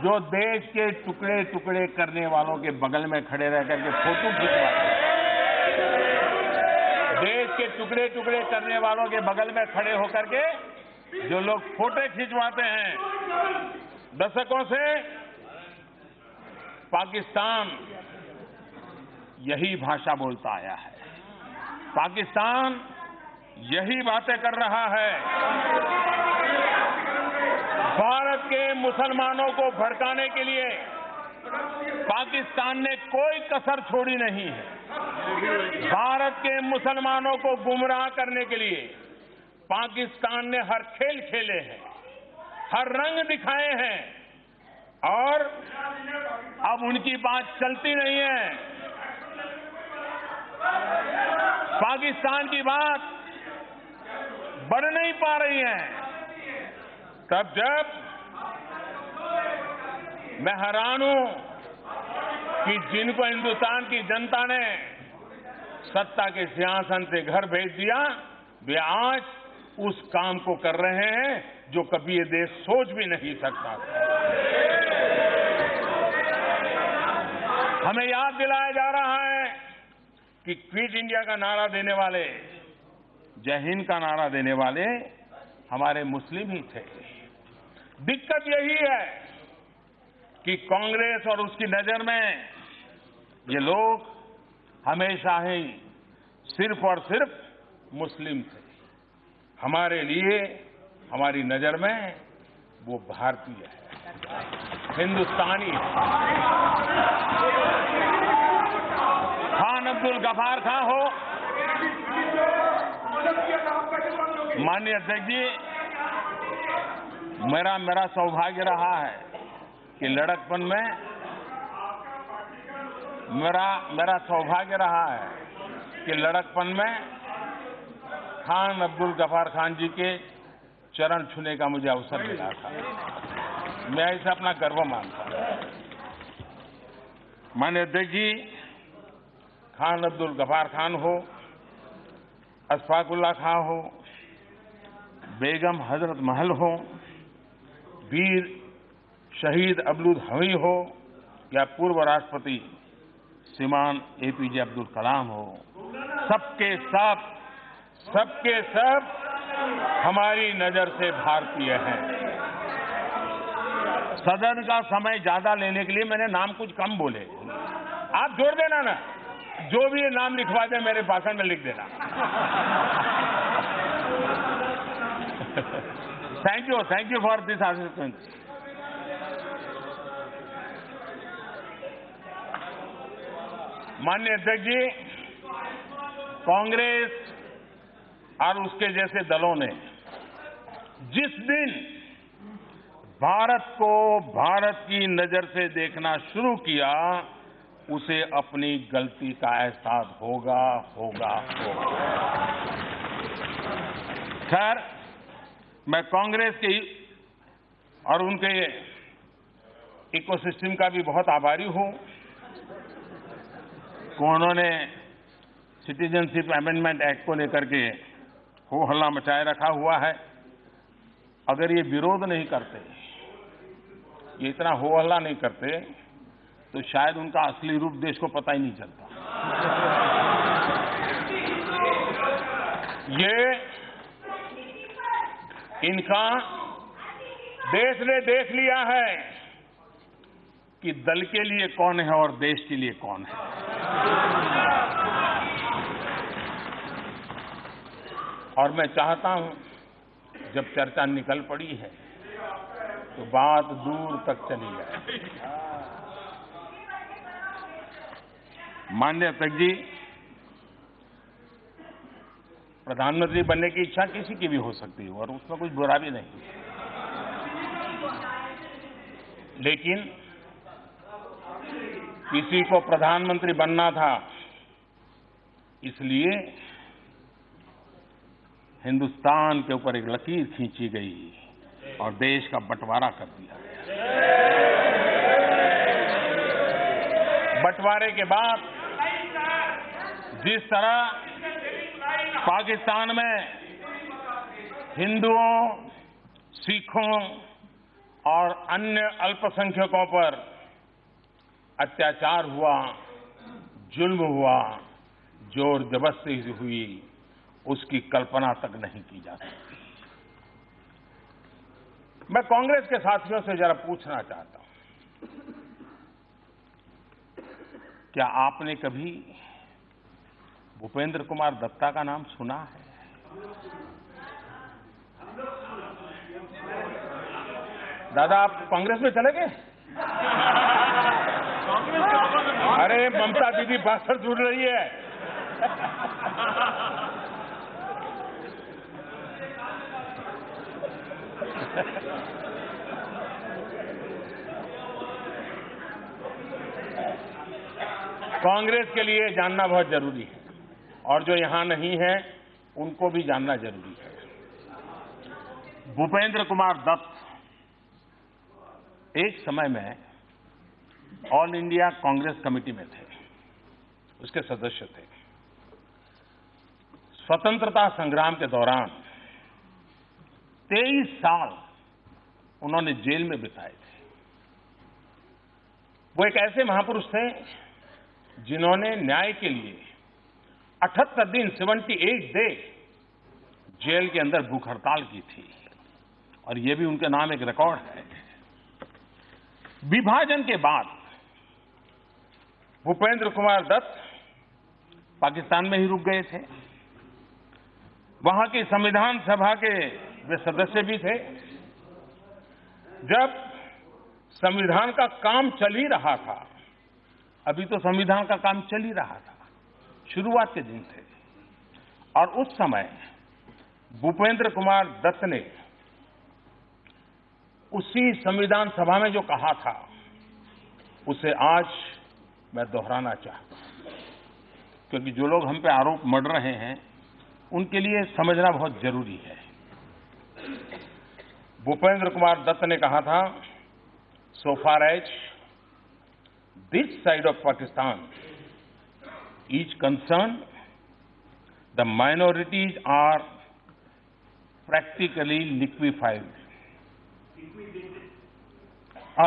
जो देश के टुकड़े टुकड़े करने वालों के बगल में खड़े रह करके फोटो खिंचवाते हैं, देश के टुकड़े टुकड़े करने वालों के बगल में खड़े होकर के जो लोग फोटो खिंचवाते हैं दशकों से, पाकिस्तान यही भाषा बोलता आया है, पाकिस्तान यही बातें कर रहा है। भारत के मुसलमानों को भड़काने के लिए पाकिस्तान ने कोई कसर छोड़ी नहीं है। भारत के मुसलमानों को गुमराह करने के लिए पाकिस्तान ने हर खेल खेले हैं, हर रंग दिखाए हैं और अब उनकी बात चलती नहीं है। पाकिस्तान की बात बढ़ नहीं पा रही है। तब जब मैं हैरान हूं कि जिनको हिंदुस्तान की जनता ने सत्ता के सिंहासन से घर भेज दिया, वे आज उस काम को कर रहे हैं जो कभी ये देश सोच भी नहीं सकता था। हमें याद दिलाया जा रहा है कि क्विट इंडिया का नारा देने वाले, जय हिंद का नारा देने वाले हमारे मुस्लिम ही थे। दिक्कत यही है कि कांग्रेस और उसकी नजर में ये लोग हमेशा ही सिर्फ और सिर्फ मुस्लिम थे। हमारे लिए, हमारी नजर में वो भारतीय है, हिंदुस्तानी है। खान अब्दुल गफार खान हो, माननीय अध्यक्ष जी, मेरा सौभाग्य रहा है कि लड़कपन में मेरा सौभाग्य रहा है कि लड़कपन में खान अब्दुल गफार खान जी के चरण छूने का मुझे अवसर मिला था। मैं इसे अपना गर्व मानता हूं। माननीय अध्यक्ष जी, खान अब्दुल गफार खान हो, अशफाकुल्ला खान हो, बेगम हजरत महल हो, वीर शहीद अब्दुल हमी हो या पूर्व राष्ट्रपति श्रीमान एपीजे अब्दुल कलाम हो, सबके सब हमारी नजर से भारतीय हैं। सदन का समय ज्यादा लेने के लिए मैंने नाम कुछ कम बोले। आप जोड़ देना ना, जो भी ये नाम लिखवा दे मेरे भाषण में लिख देना। Thank you for this assistance. माननीय अध्यक्ष जी, कांग्रेस और उसके जैसे दलों ने जिस दिन भारत को भारत की नजर से देखना शुरू किया, उसे अपनी गलती का एहसास होगा। खैर, मैं कांग्रेस के और उनके इकोसिस्टम का भी बहुत आभारी हूं कि उन्होंने सिटीजनशिप अमेंडमेंट एक्ट को लेकर के हो हल्ला मचाए रखा हुआ है। अगर ये विरोध नहीं करते, ये इतना हो हल्ला नहीं करते, तो शायद उनका असली रूप देश को पता ही नहीं चलता। ये इनका देश ने देख लिया है कि दल के लिए कौन है और देश के लिए कौन है। और मैं चाहता हूं, जब चर्चा निकल पड़ी है तो बात दूर तक चली जाए। माननीय अध्यक्ष जी, प्रधानमंत्री बनने की इच्छा किसी की भी हो सकती है और उसमें कुछ बुरा भी नहीं, लेकिन किसी को प्रधानमंत्री बनना था, इसलिए हिंदुस्तान के ऊपर एक लकीर खींची गई और देश का बंटवारा कर दिया गया। बंटवारे के बाद जिस तरह पाकिस्तान में हिंदुओं, सिखों और अन्य अल्पसंख्यकों पर अत्याचार हुआ, जुल्म हुआ, जोर जबरदस्ती हुई, उसकी कल्पना तक नहीं की जा सकती। मैं कांग्रेस के साथियों से जरा पूछना चाहता हूं, क्या आपने कभी भूपेंद्र कुमार दत्ता का नाम सुना है? दादा, आप कांग्रेस में चले गए? अरे, ममता दीदी भाषण सुन रही है। कांग्रेस के लिए जानना बहुत जरूरी है और जो यहां नहीं है उनको भी जानना जरूरी है। भूपेंद्र कुमार दत्त एक समय में ऑल इंडिया कांग्रेस कमेटी में थे, उसके सदस्य थे। स्वतंत्रता संग्राम के दौरान 23 साल उन्होंने जेल में बिताए थे। वो एक ऐसे महापुरुष थे जिन्होंने न्याय के लिए 78 दिन 78 डे जेल के अंदर भूख हड़ताल की थी, और ये भी उनके नाम एक रिकॉर्ड है। विभाजन के बाद भूपेंद्र कुमार दत्त पाकिस्तान में ही रुक गए थे। वहां की संविधान सभा के वे सदस्य भी थे। जब संविधान का काम चल ही रहा था, अभी तो संविधान का काम चल ही रहा था, शुरुआत के दिन थे, और उस समय भूपेंद्र कुमार दत्त ने उसी संविधान सभा में जो कहा था, उसे आज मैं दोहराना चाहता हूं, क्योंकि जो लोग हम पे आरोप मढ़ रहे हैं उनके लिए समझना बहुत जरूरी है। भूपेंद्र कुमार दत्त ने कहा था, so far as this side of Pakistan is concerned, the minorities are practically liquefied.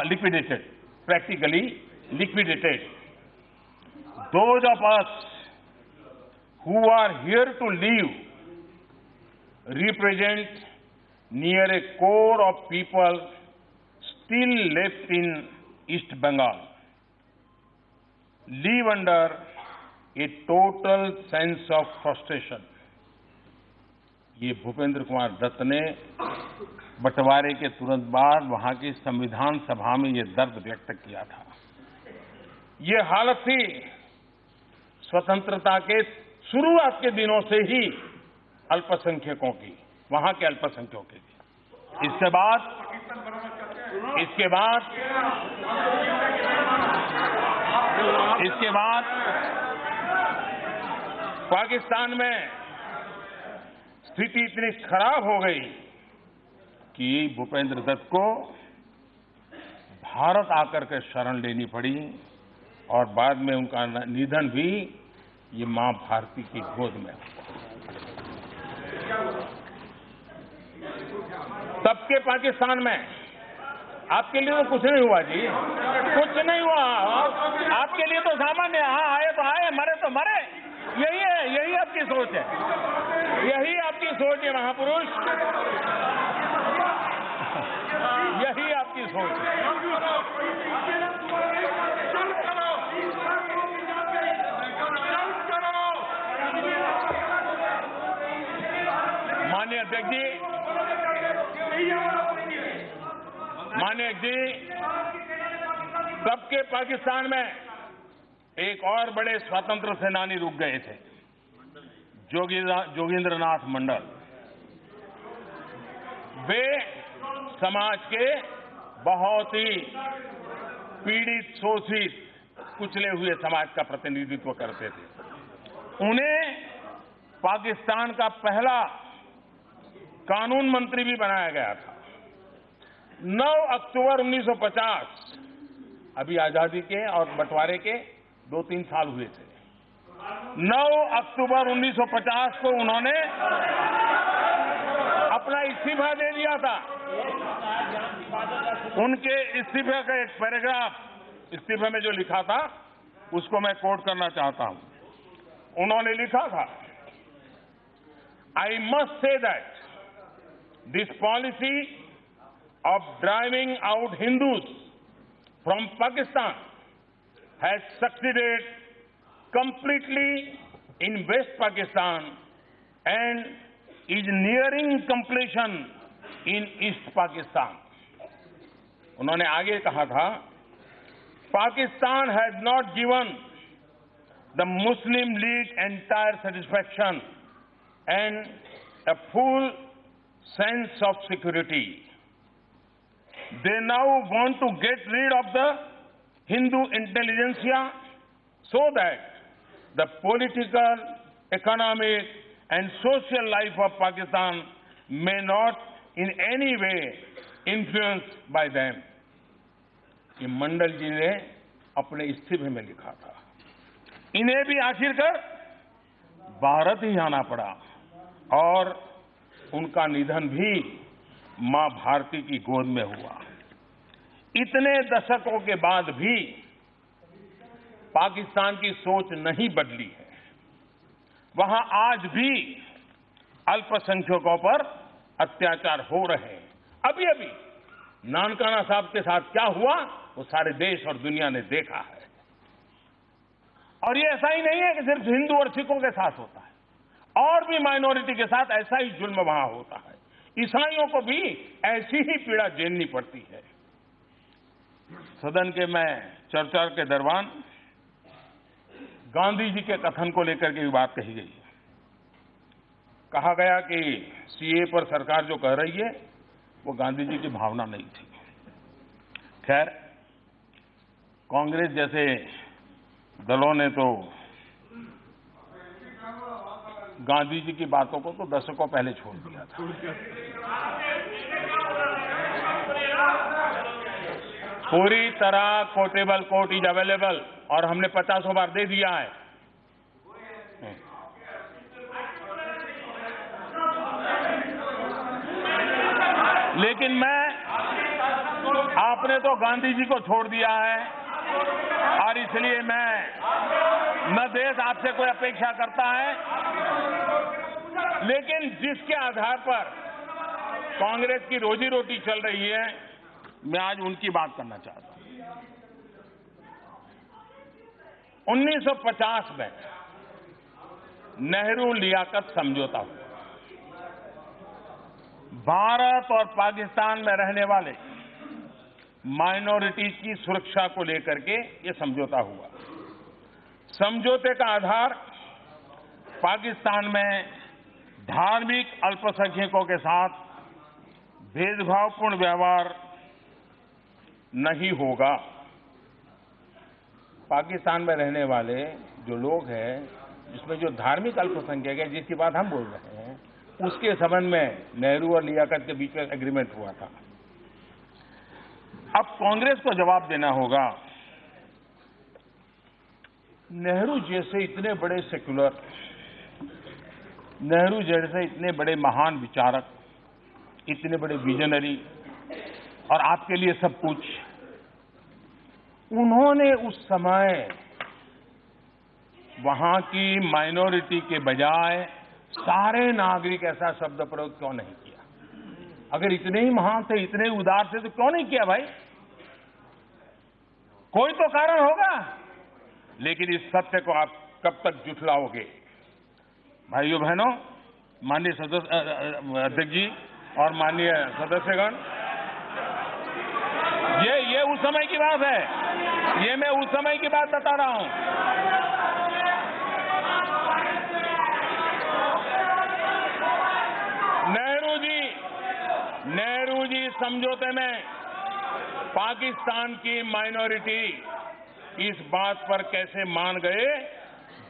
Liquidated. Practically liquidated. Those of us who are here to live represent near a core of people still left in East Bengal, live under a total sense of frustration. ये भूपेंद्र कुमार दत्त ने बंटवारे के तुरंत बाद वहां की संविधान सभा में ये दर्द व्यक्त किया था। ये हालत थी स्वतंत्रता के शुरुआत के दिनों से ही अल्पसंख्यकों की, वहां के अल्पसंख्यकों की। इसके बाद पाकिस्तान में स्थिति इतनी खराब हो गई कि भूपेंद्र दत्त को भारत आकर के शरण लेनी पड़ी, और बाद में उनका निधन भी ये मां भारती की गोद में हुआ। तब के पाकिस्तान में आपके लिए तो कुछ नहीं हुआ जी, कुछ नहीं हुआ। आपके लिए तो सामान्य, हाँ आए तो आए, मरे तो मरे। यही है, यही आपकी सोच है, यही आपकी सोच है महापुरुष, यही आपकी सोच है। माननीय अध्यक्ष जी, सबके पाकिस्तान में एक और बड़े स्वतंत्र सेनानी रुक गए थे, जोगेंद्रनाथ मंडल। वे समाज के बहुत ही पीड़ित, शोषित, कुचले हुए समाज का प्रतिनिधित्व करते थे। उन्हें पाकिस्तान का पहला कानून मंत्री भी बनाया गया था। 9 अक्टूबर 1950, अभी आजादी के और बंटवारे के 2-3 साल हुए थे। 9 अक्टूबर 1950 को उन्होंने अपना इस्तीफा दे दिया था। उनके इस्तीफे का एक पैराग्राफ इस्तीफे में जो लिखा था, उसको मैं कोट करना चाहता हूं। उन्होंने लिखा था, I must say that this policy of driving out Hindus from Pakistan has succeeded completely in West Pakistan and is nearing completion in East Pakistan. उन्होंने आगे कहा था, Pakistan has not given the Muslim League entire satisfaction and a full sense of security. They now want to get rid of the Hindu intelligentsia so that the political, economic and social life of Pakistan may not in any way influenced by them. ये मंडल जी ने अपने इस्तीफे में लिखा था। इन्हें भी आखिरकार भारत ही आना पड़ा, और उनका निधन भी मां भारती की गोद में हुआ। इतने दशकों के बाद भी पाकिस्तान की सोच नहीं बदली है। वहां आज भी अल्पसंख्यकों पर अत्याचार हो रहे हैं। अभी अभी नानकाना साहब के साथ क्या हुआ वो सारे देश और दुनिया ने देखा है। और ये ऐसा ही नहीं है कि सिर्फ हिंदू और सिखों के साथ होता है, और भी माइनॉरिटी के साथ ऐसा ही जुल्म वहां होता है। ईसाइयों को भी ऐसी ही पीड़ा झेलनी पड़ती है। सदन के मैं चर्चा के दौरान गांधी जी के कथन को लेकर के भी बात कही गई। कहा गया कि सीए पर सरकार जो कह रही है वो गांधी जी की भावना नहीं थी। खैर, कांग्रेस जैसे दलों ने तो गांधी जी की बातों को तो दशकों पहले छोड़ दिया था। पूरी तरह कोटेबल कोर्ट इज अवेलेबल और हमने 50 बार दे दिया है। लेकिन आपने तो गांधी जी को छोड़ दिया है और इसलिए न देश आपसे कोई अपेक्षा करता है, लेकिन जिसके आधार पर कांग्रेस की रोजी रोटी चल रही है, मैं आज उनकी बात करना चाहता हूं। 1950 में नेहरू लियाकत समझौता हुआ। भारत और पाकिस्तान में रहने वाले माइनॉरिटी की सुरक्षा को लेकर के ये समझौता हुआ। समझौते का आधार पाकिस्तान में धार्मिक अल्पसंख्यकों के साथ भेदभावपूर्ण व्यवहार नहीं होगा। पाकिस्तान में रहने वाले जो लोग हैं, जिसमें जो धार्मिक अल्पसंख्यक है, जिसकी बात हम बोल रहे हैं, उसके संबंध में नेहरू और लियाकत के बीच में एग्रीमेंट हुआ था। अब कांग्रेस को जवाब देना होगा। नेहरू जैसे इतने बड़े सेक्युलर, नेहरू जैसे इतने बड़े महान विचारक, इतने बड़े विजनरी और आपके लिए सब कुछ, उन्होंने उस समय वहां की माइनॉरिटी के बजाय सारे नागरिक ऐसा शब्द प्रयोग क्यों नहीं किया? अगर इतने ही महान थे, इतने ही उदार थे, तो क्यों नहीं किया भाई? कोई तो कारण होगा। लेकिन इस सत्य को आप कब तक जुटलाओगे? भाइयों बहनों, माननीय अध्यक्ष जी और माननीय सदस्यगण, ये उस समय की बात है। ये मैं उस समय की बात बता रहा हूं। नेहरू जी समझौते में पाकिस्तान की माइनॉरिटी इस बात पर कैसे मान गए?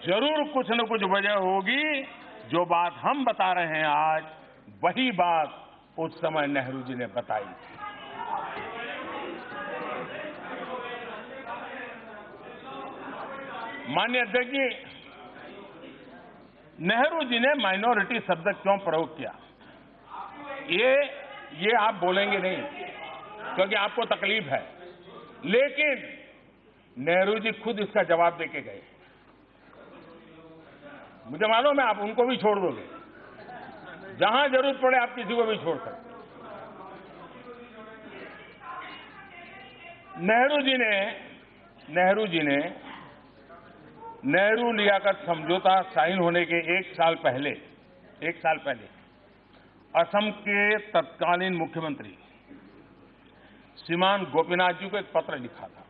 जरूर कुछ न कुछ वजह होगी। जो बात हम बता रहे हैं आज, वही बात उस समय नेहरू जी ने बताई। माननीय अध्यक्ष जी, नेहरू जी ने माइनॉरिटी शब्द क्यों प्रयोग किया? ये आप बोलेंगे नहीं क्योंकि आपको तकलीफ है, लेकिन नेहरू जी खुद इसका जवाब देके गए। मुझे मालूम है आप उनको भी छोड़ दोगे, जहां जरूरत पड़े आप किसी को भी छोड़ सकते। नेहरू जी ने नेहरू लियाकत समझौता साइन होने के एक साल पहले असम के तत्कालीन मुख्यमंत्री श्रीमान गोपीनाथ जी को एक पत्र लिखा था,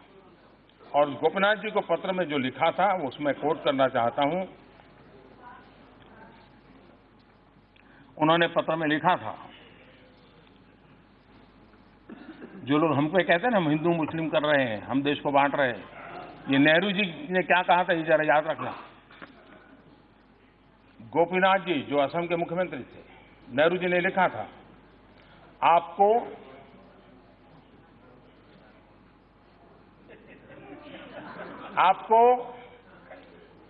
और गोपीनाथ जी को पत्र में जो लिखा था वो उसमें कोट करना चाहता हूं। उन्होंने पत्र में लिखा था, जो लोग हमको कहते हैं ना हम हिंदू मुस्लिम कर रहे हैं, हम देश को बांट रहे हैं, ये नेहरू जी ने क्या कहा था ये जरा याद रखना। गोपीनाथ जी जो असम के मुख्यमंत्री थे, नेहरू जी ने लिखा था, आपको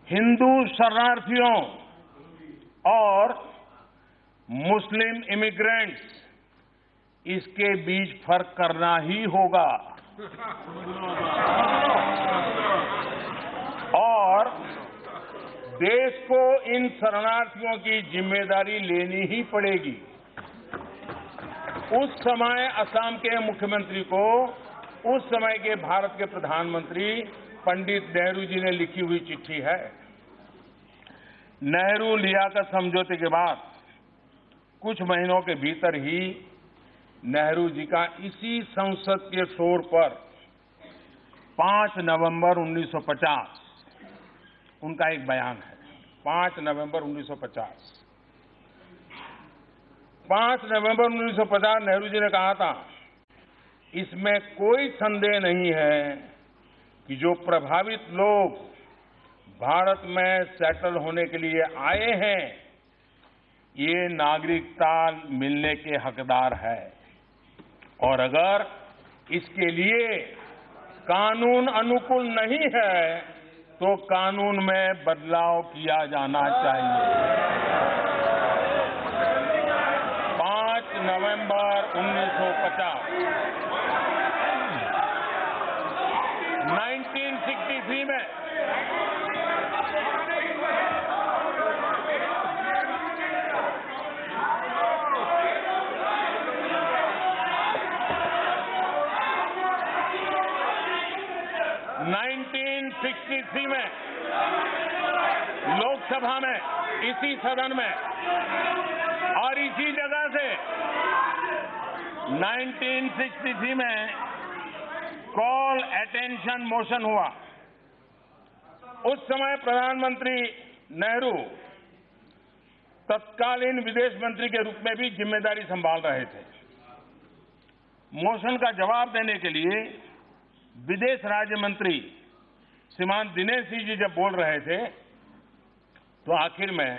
हिंदू शरणार्थियों और मुस्लिम इमिग्रेंट्स इसके बीच फर्क करना ही होगा। और देश को इन शरणार्थियों की जिम्मेदारी लेनी ही पड़ेगी। उस समय असम के मुख्यमंत्री को उस समय के भारत के प्रधानमंत्री पंडित नेहरू जी ने लिखी हुई चिट्ठी है। नेहरू लियाकत समझौते के बाद कुछ महीनों के भीतर ही नेहरू जी का इसी संसद के फ्लोर पर 5 नवंबर 1950 उनका एक बयान है। 5 नवंबर 1950 नेहरू जी ने कहा था, इसमें कोई संदेह नहीं है कि जो प्रभावित लोग भारत में सेटल होने के लिए आए हैं, ये नागरिकता मिलने के हकदार है और अगर इसके लिए कानून अनुकूल नहीं है तो कानून में बदलाव किया जाना चाहिए। 5 नवंबर 1950 1963 में लोकसभा में, इसी सदन में और इसी जगह से 1963 में कॉल अटेंशन मोशन हुआ। उस समय प्रधानमंत्री नेहरू तत्कालीन विदेश मंत्री के रूप में भी जिम्मेदारी संभाल रहे थे। मोशन का जवाब देने के लिए विदेश राज्य मंत्री श्रीमान दिनेश सिंह जी जब बोल रहे थे तो आखिर में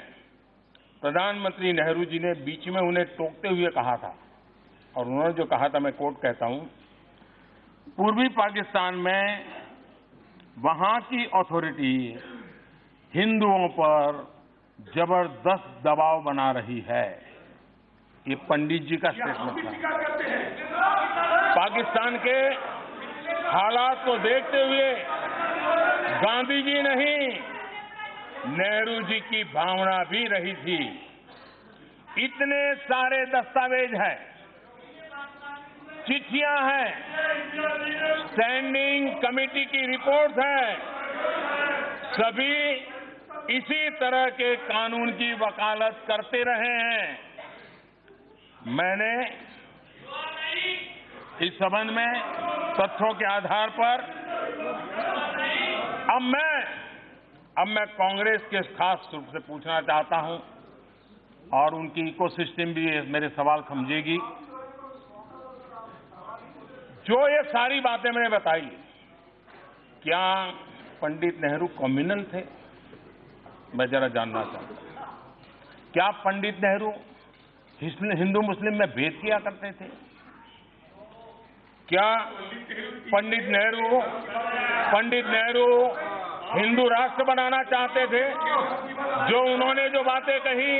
प्रधानमंत्री नेहरू जी ने बीच में उन्हें टोकते हुए कहा था, और उन्होंने जो कहा था मैं कोट कहता हूं, पूर्वी पाकिस्तान में वहां की अथॉरिटी हिंदुओं पर जबरदस्त दबाव बना रही है। ये पंडित जी का स्टेटमेंट था। पाकिस्तान के हालात को देखते हुए गांधी जी नहीं, नेहरू जी की भावना भी रही थी। इतने सारे दस्तावेज हैं, चिट्ठियां हैं, स्टैंडिंग कमेटी की रिपोर्ट है, सभी इसी तरह के कानून की वकालत करते रहे हैं। मैंने इस संबंध में तथ्यों के आधार पर अब मैं कांग्रेस के खास रूप से पूछना चाहता हूं और उनकी इकोसिस्टम भी मेरे सवाल समझेगी। जो ये सारी बातें मैंने बताई, क्या पंडित नेहरू कम्युनल थे? मैं जरा जानना चाहता हूं। क्या पंडित नेहरू हिंदू मुस्लिम में भेद किया करते थे? क्या पंडित नेहरू हिंदू राष्ट्र बनाना चाहते थे? जो उन्होंने जो बातें कही,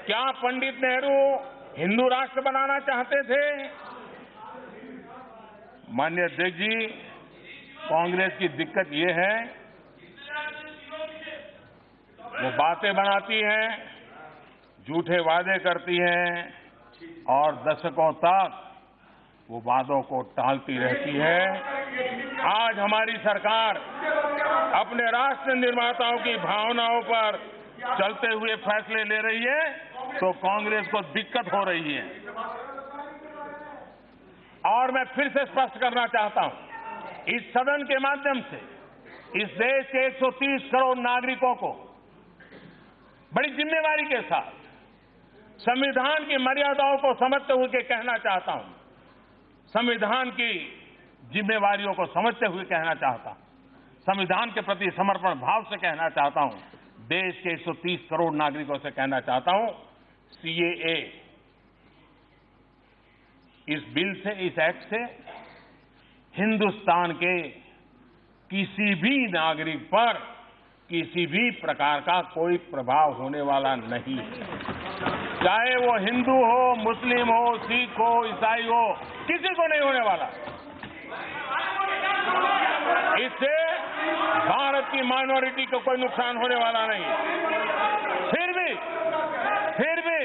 क्या पंडित नेहरू हिंदू राष्ट्र बनाना चाहते थे? माननीय अध्यक्ष जी, कांग्रेस की दिक्कत ये है, वो बातें बनाती हैं, झूठे वादे करती हैं और दशकों तक वो वादों को टालती रहती है। आज हमारी सरकार अपने राष्ट्र निर्माताओं की भावनाओं पर चलते हुए फैसले ले रही है तो कांग्रेस को दिक्कत हो रही है। और मैं फिर से स्पष्ट करना चाहता हूं, इस सदन के माध्यम से इस देश के 130 करोड़ नागरिकों को बड़ी जिम्मेवारी के साथ संविधान की मर्यादाओं को समझते हुए कहना चाहता हूं, संविधान की जिम्मेवारियों को समझते हुए कहना चाहता हूं, संविधान के प्रति समर्पण भाव से कहना चाहता हूं, देश के 130 करोड़ नागरिकों से कहना चाहता हूं, सीएए इस बिल से, इस एक्ट से हिंदुस्तान के किसी भी नागरिक पर किसी भी प्रकार का कोई प्रभाव होने वाला नहीं है। चाहे वो हिंदू हो, मुस्लिम हो, सिख हो, ईसाई हो, किसी को नहीं होने वाला। इससे भारत की माइनॉरिटी को कोई नुकसान होने वाला नहीं। फिर भी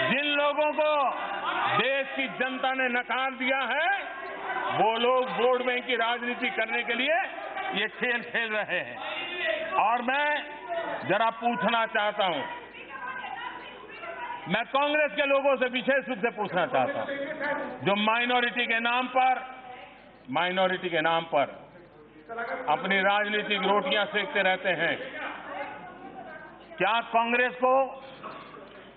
जिन लोगों को देश की जनता ने नकार दिया है, वो लोग वोट बैंक की राजनीति करने के लिए ये खेल खेल रहे हैं। और मैं जरा पूछना चाहता हूं, मैं कांग्रेस के लोगों से विशेष रूप से पूछना चाहता हूं, जो माइनॉरिटी के नाम पर अपनी राजनीतिक रोटियां सेकते रहते हैं, क्या कांग्रेस को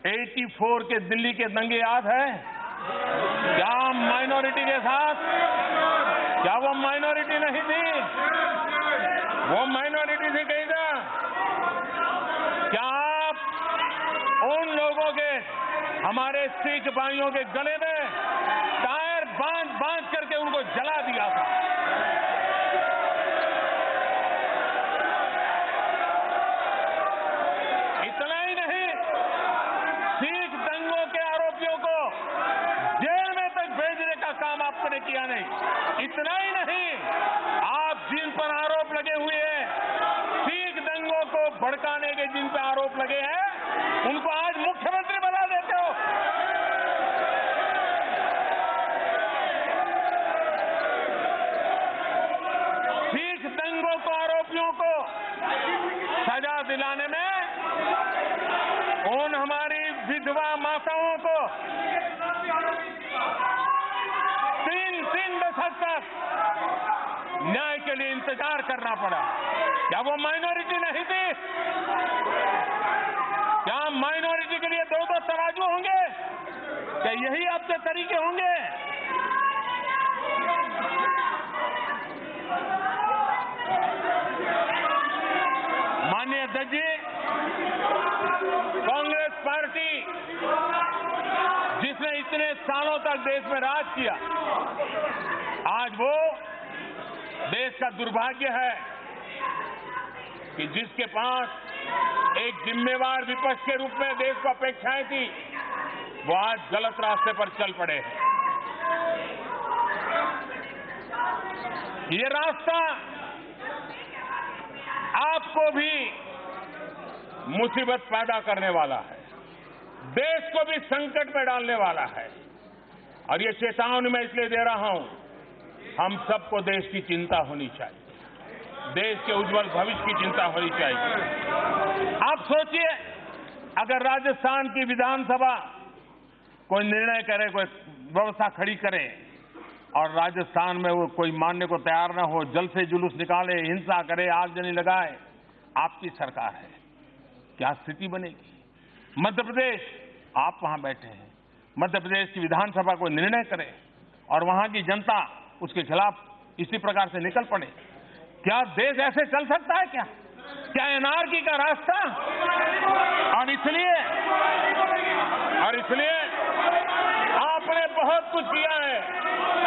84 के दिल्ली के दंगे याद है? क्या माइनॉरिटी के साथ, क्या वो माइनॉरिटी नहीं थी? वो माइनॉरिटी थी कहीं ना? क्या आप उन लोगों के, हमारे सिख भाइयों के गले में टायर बांध करके उनको जला दिया था? इतना ही नहीं, सिख दंगों के आरोपियों को जेल में तक भेजने का काम आपने किया नहीं। इतना ही नहीं, आप जिन पर आरोप लगे हुए हैं, सिख दंगों को भड़काने के जिन पर आरोप लगे हैं, उनको आज मुख्यमंत्री बना देते हो। सिख दंगों को आरोपियों को सजा दिलाने में उन हमारी विधवा माताओं को 3 दशक तक न्याय के लिए इंतजार करना पड़ा। क्या वो माइनॉरिटी नहीं थी? क्या माइनॉरिटी के लिए 2 तराजू होंगे? क्या यही आपके तरीके होंगे? माननीय अध्यक्ष जी, कांग्रेस पार्टी जिसने इतने सालों तक देश में राज किया, आज वो देश का दुर्भाग्य है कि जिसके पास एक जिम्मेवार विपक्ष के रूप में देश को अपेक्षाएं थी, वो आज गलत रास्ते पर चल पड़े हैं। ये रास्ता आपको भी मुसीबत पैदा करने वाला है, देश को भी संकट में डालने वाला है। और ये चेतावनी मैं इसलिए दे रहा हूं, हम सबको देश की चिंता होनी चाहिए, देश के उज्जवल भविष्य की चिंता होनी चाहिए। आप सोचिए, अगर राजस्थान की विधानसभा कोई निर्णय करे, कोई व्यवस्था खड़ी करे और राजस्थान में वो कोई मानने को तैयार ना हो, जल से जुलूस निकाले, हिंसा करे, आगजनी लगाए, आपकी सरकार है, क्या स्थिति बनेगी? मध्य प्रदेश, आप वहां बैठे हैं, मध्य प्रदेश की विधानसभा कोई निर्णय करे और वहां की जनता उसके खिलाफ इसी प्रकार से निकल पड़े, क्या देश ऐसे चल सकता है? क्या एनआरकी का रास्ता? और इसलिए आपने बहुत कुछ किया है,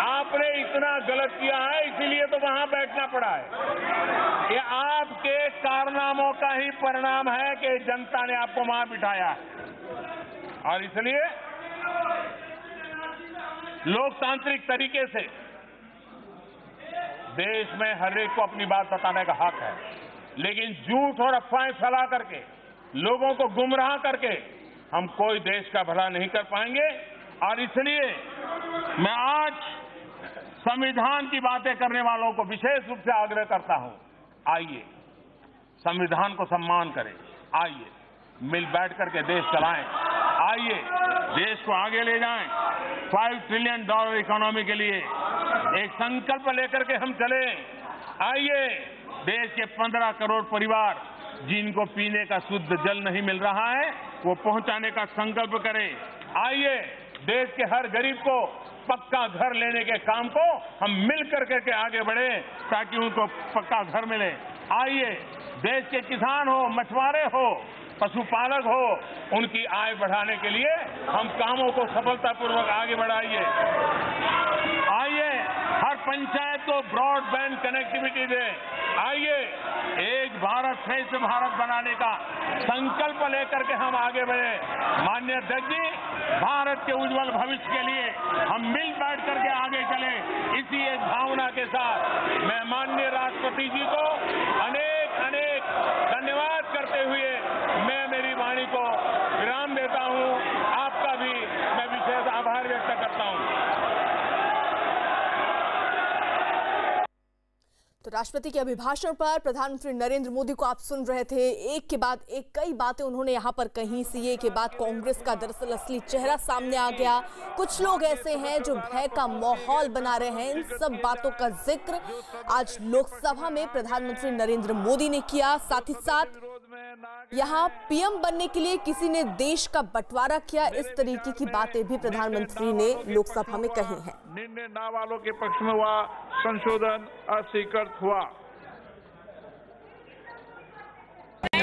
आपने इतना गलत किया है, इसीलिए तो वहां बैठना पड़ा है। ये आपके कारनामों का ही परिणाम है कि जनता ने आपको वहां बिठाया है। और इसलिए लोकतांत्रिक तरीके से देश में हर एक को अपनी बात बताने का हक है, लेकिन झूठ और अफवाहें फैला करके, लोगों को गुमराह करके हम कोई देश का भला नहीं कर पाएंगे। और इसलिए मैं आज संविधान की बातें करने वालों को विशेष रूप से आग्रह करता हूं, आइए संविधान को सम्मान करें, आइए मिल बैठ करके देश चलाएं, आइए देश को आगे ले जाएं, $5 ट्रिलियन इकोनॉमी के लिए एक संकल्प लेकर के हम चले। आइए देश के 15 करोड़ परिवार जिनको पीने का शुद्ध जल नहीं मिल रहा है, वो पहुंचाने का संकल्प करें। आइए देश के हर गरीब को पक्का घर लेने के काम को हम मिल करके आगे बढ़े ताकि उनको पक्का घर मिले। आइए देश के किसान हो, मछुआरे हो, पशुपालक हो, उनकी आय बढ़ाने के लिए हम कामों को सफलतापूर्वक आगे बढ़ाइए। आइए हर पंचायत को ब्रॉडबैंड कनेक्टिविटी दें। आइए एक भारत श्रेष्ठ भारत बनाने का संकल्प लेकर के हम आगे बढ़े। माननीय अध्यक्ष जी, भारत के उज्जवल भविष्य के लिए हम मिल बैठ करके आगे चले, इसी एक भावना के साथ मैं माननीय राष्ट्रपति जी को अनेक अनेक धन्यवाद करते हुए मैं मेरी वाणी को विराम देता हूं। आपका भी मैं विशेष आभार व्यक्त करता हूं। तो राष्ट्रपति के अभिभाषण पर प्रधानमंत्री नरेंद्र मोदी को आप सुन रहे थे। एक के बाद एक कई बातें उन्होंने यहां पर कही। सीए के बाद कांग्रेस का दरअसल असली चेहरा सामने आ गया। कुछ लोग ऐसे हैं जो भय का माहौल बना रहे हैं। इन सब बातों का जिक्र आज लोकसभा में प्रधानमंत्री नरेंद्र मोदी ने किया। साथ ही साथ यहां पीएम बनने के लिए किसी ने देश का बंटवारा किया, इस तरीके की बातें भी प्रधानमंत्री ने लोकसभा में कही हैं। निर्णय ना वालों के पक्ष में हुआ, संशोधन अस्वीकृत हुआ।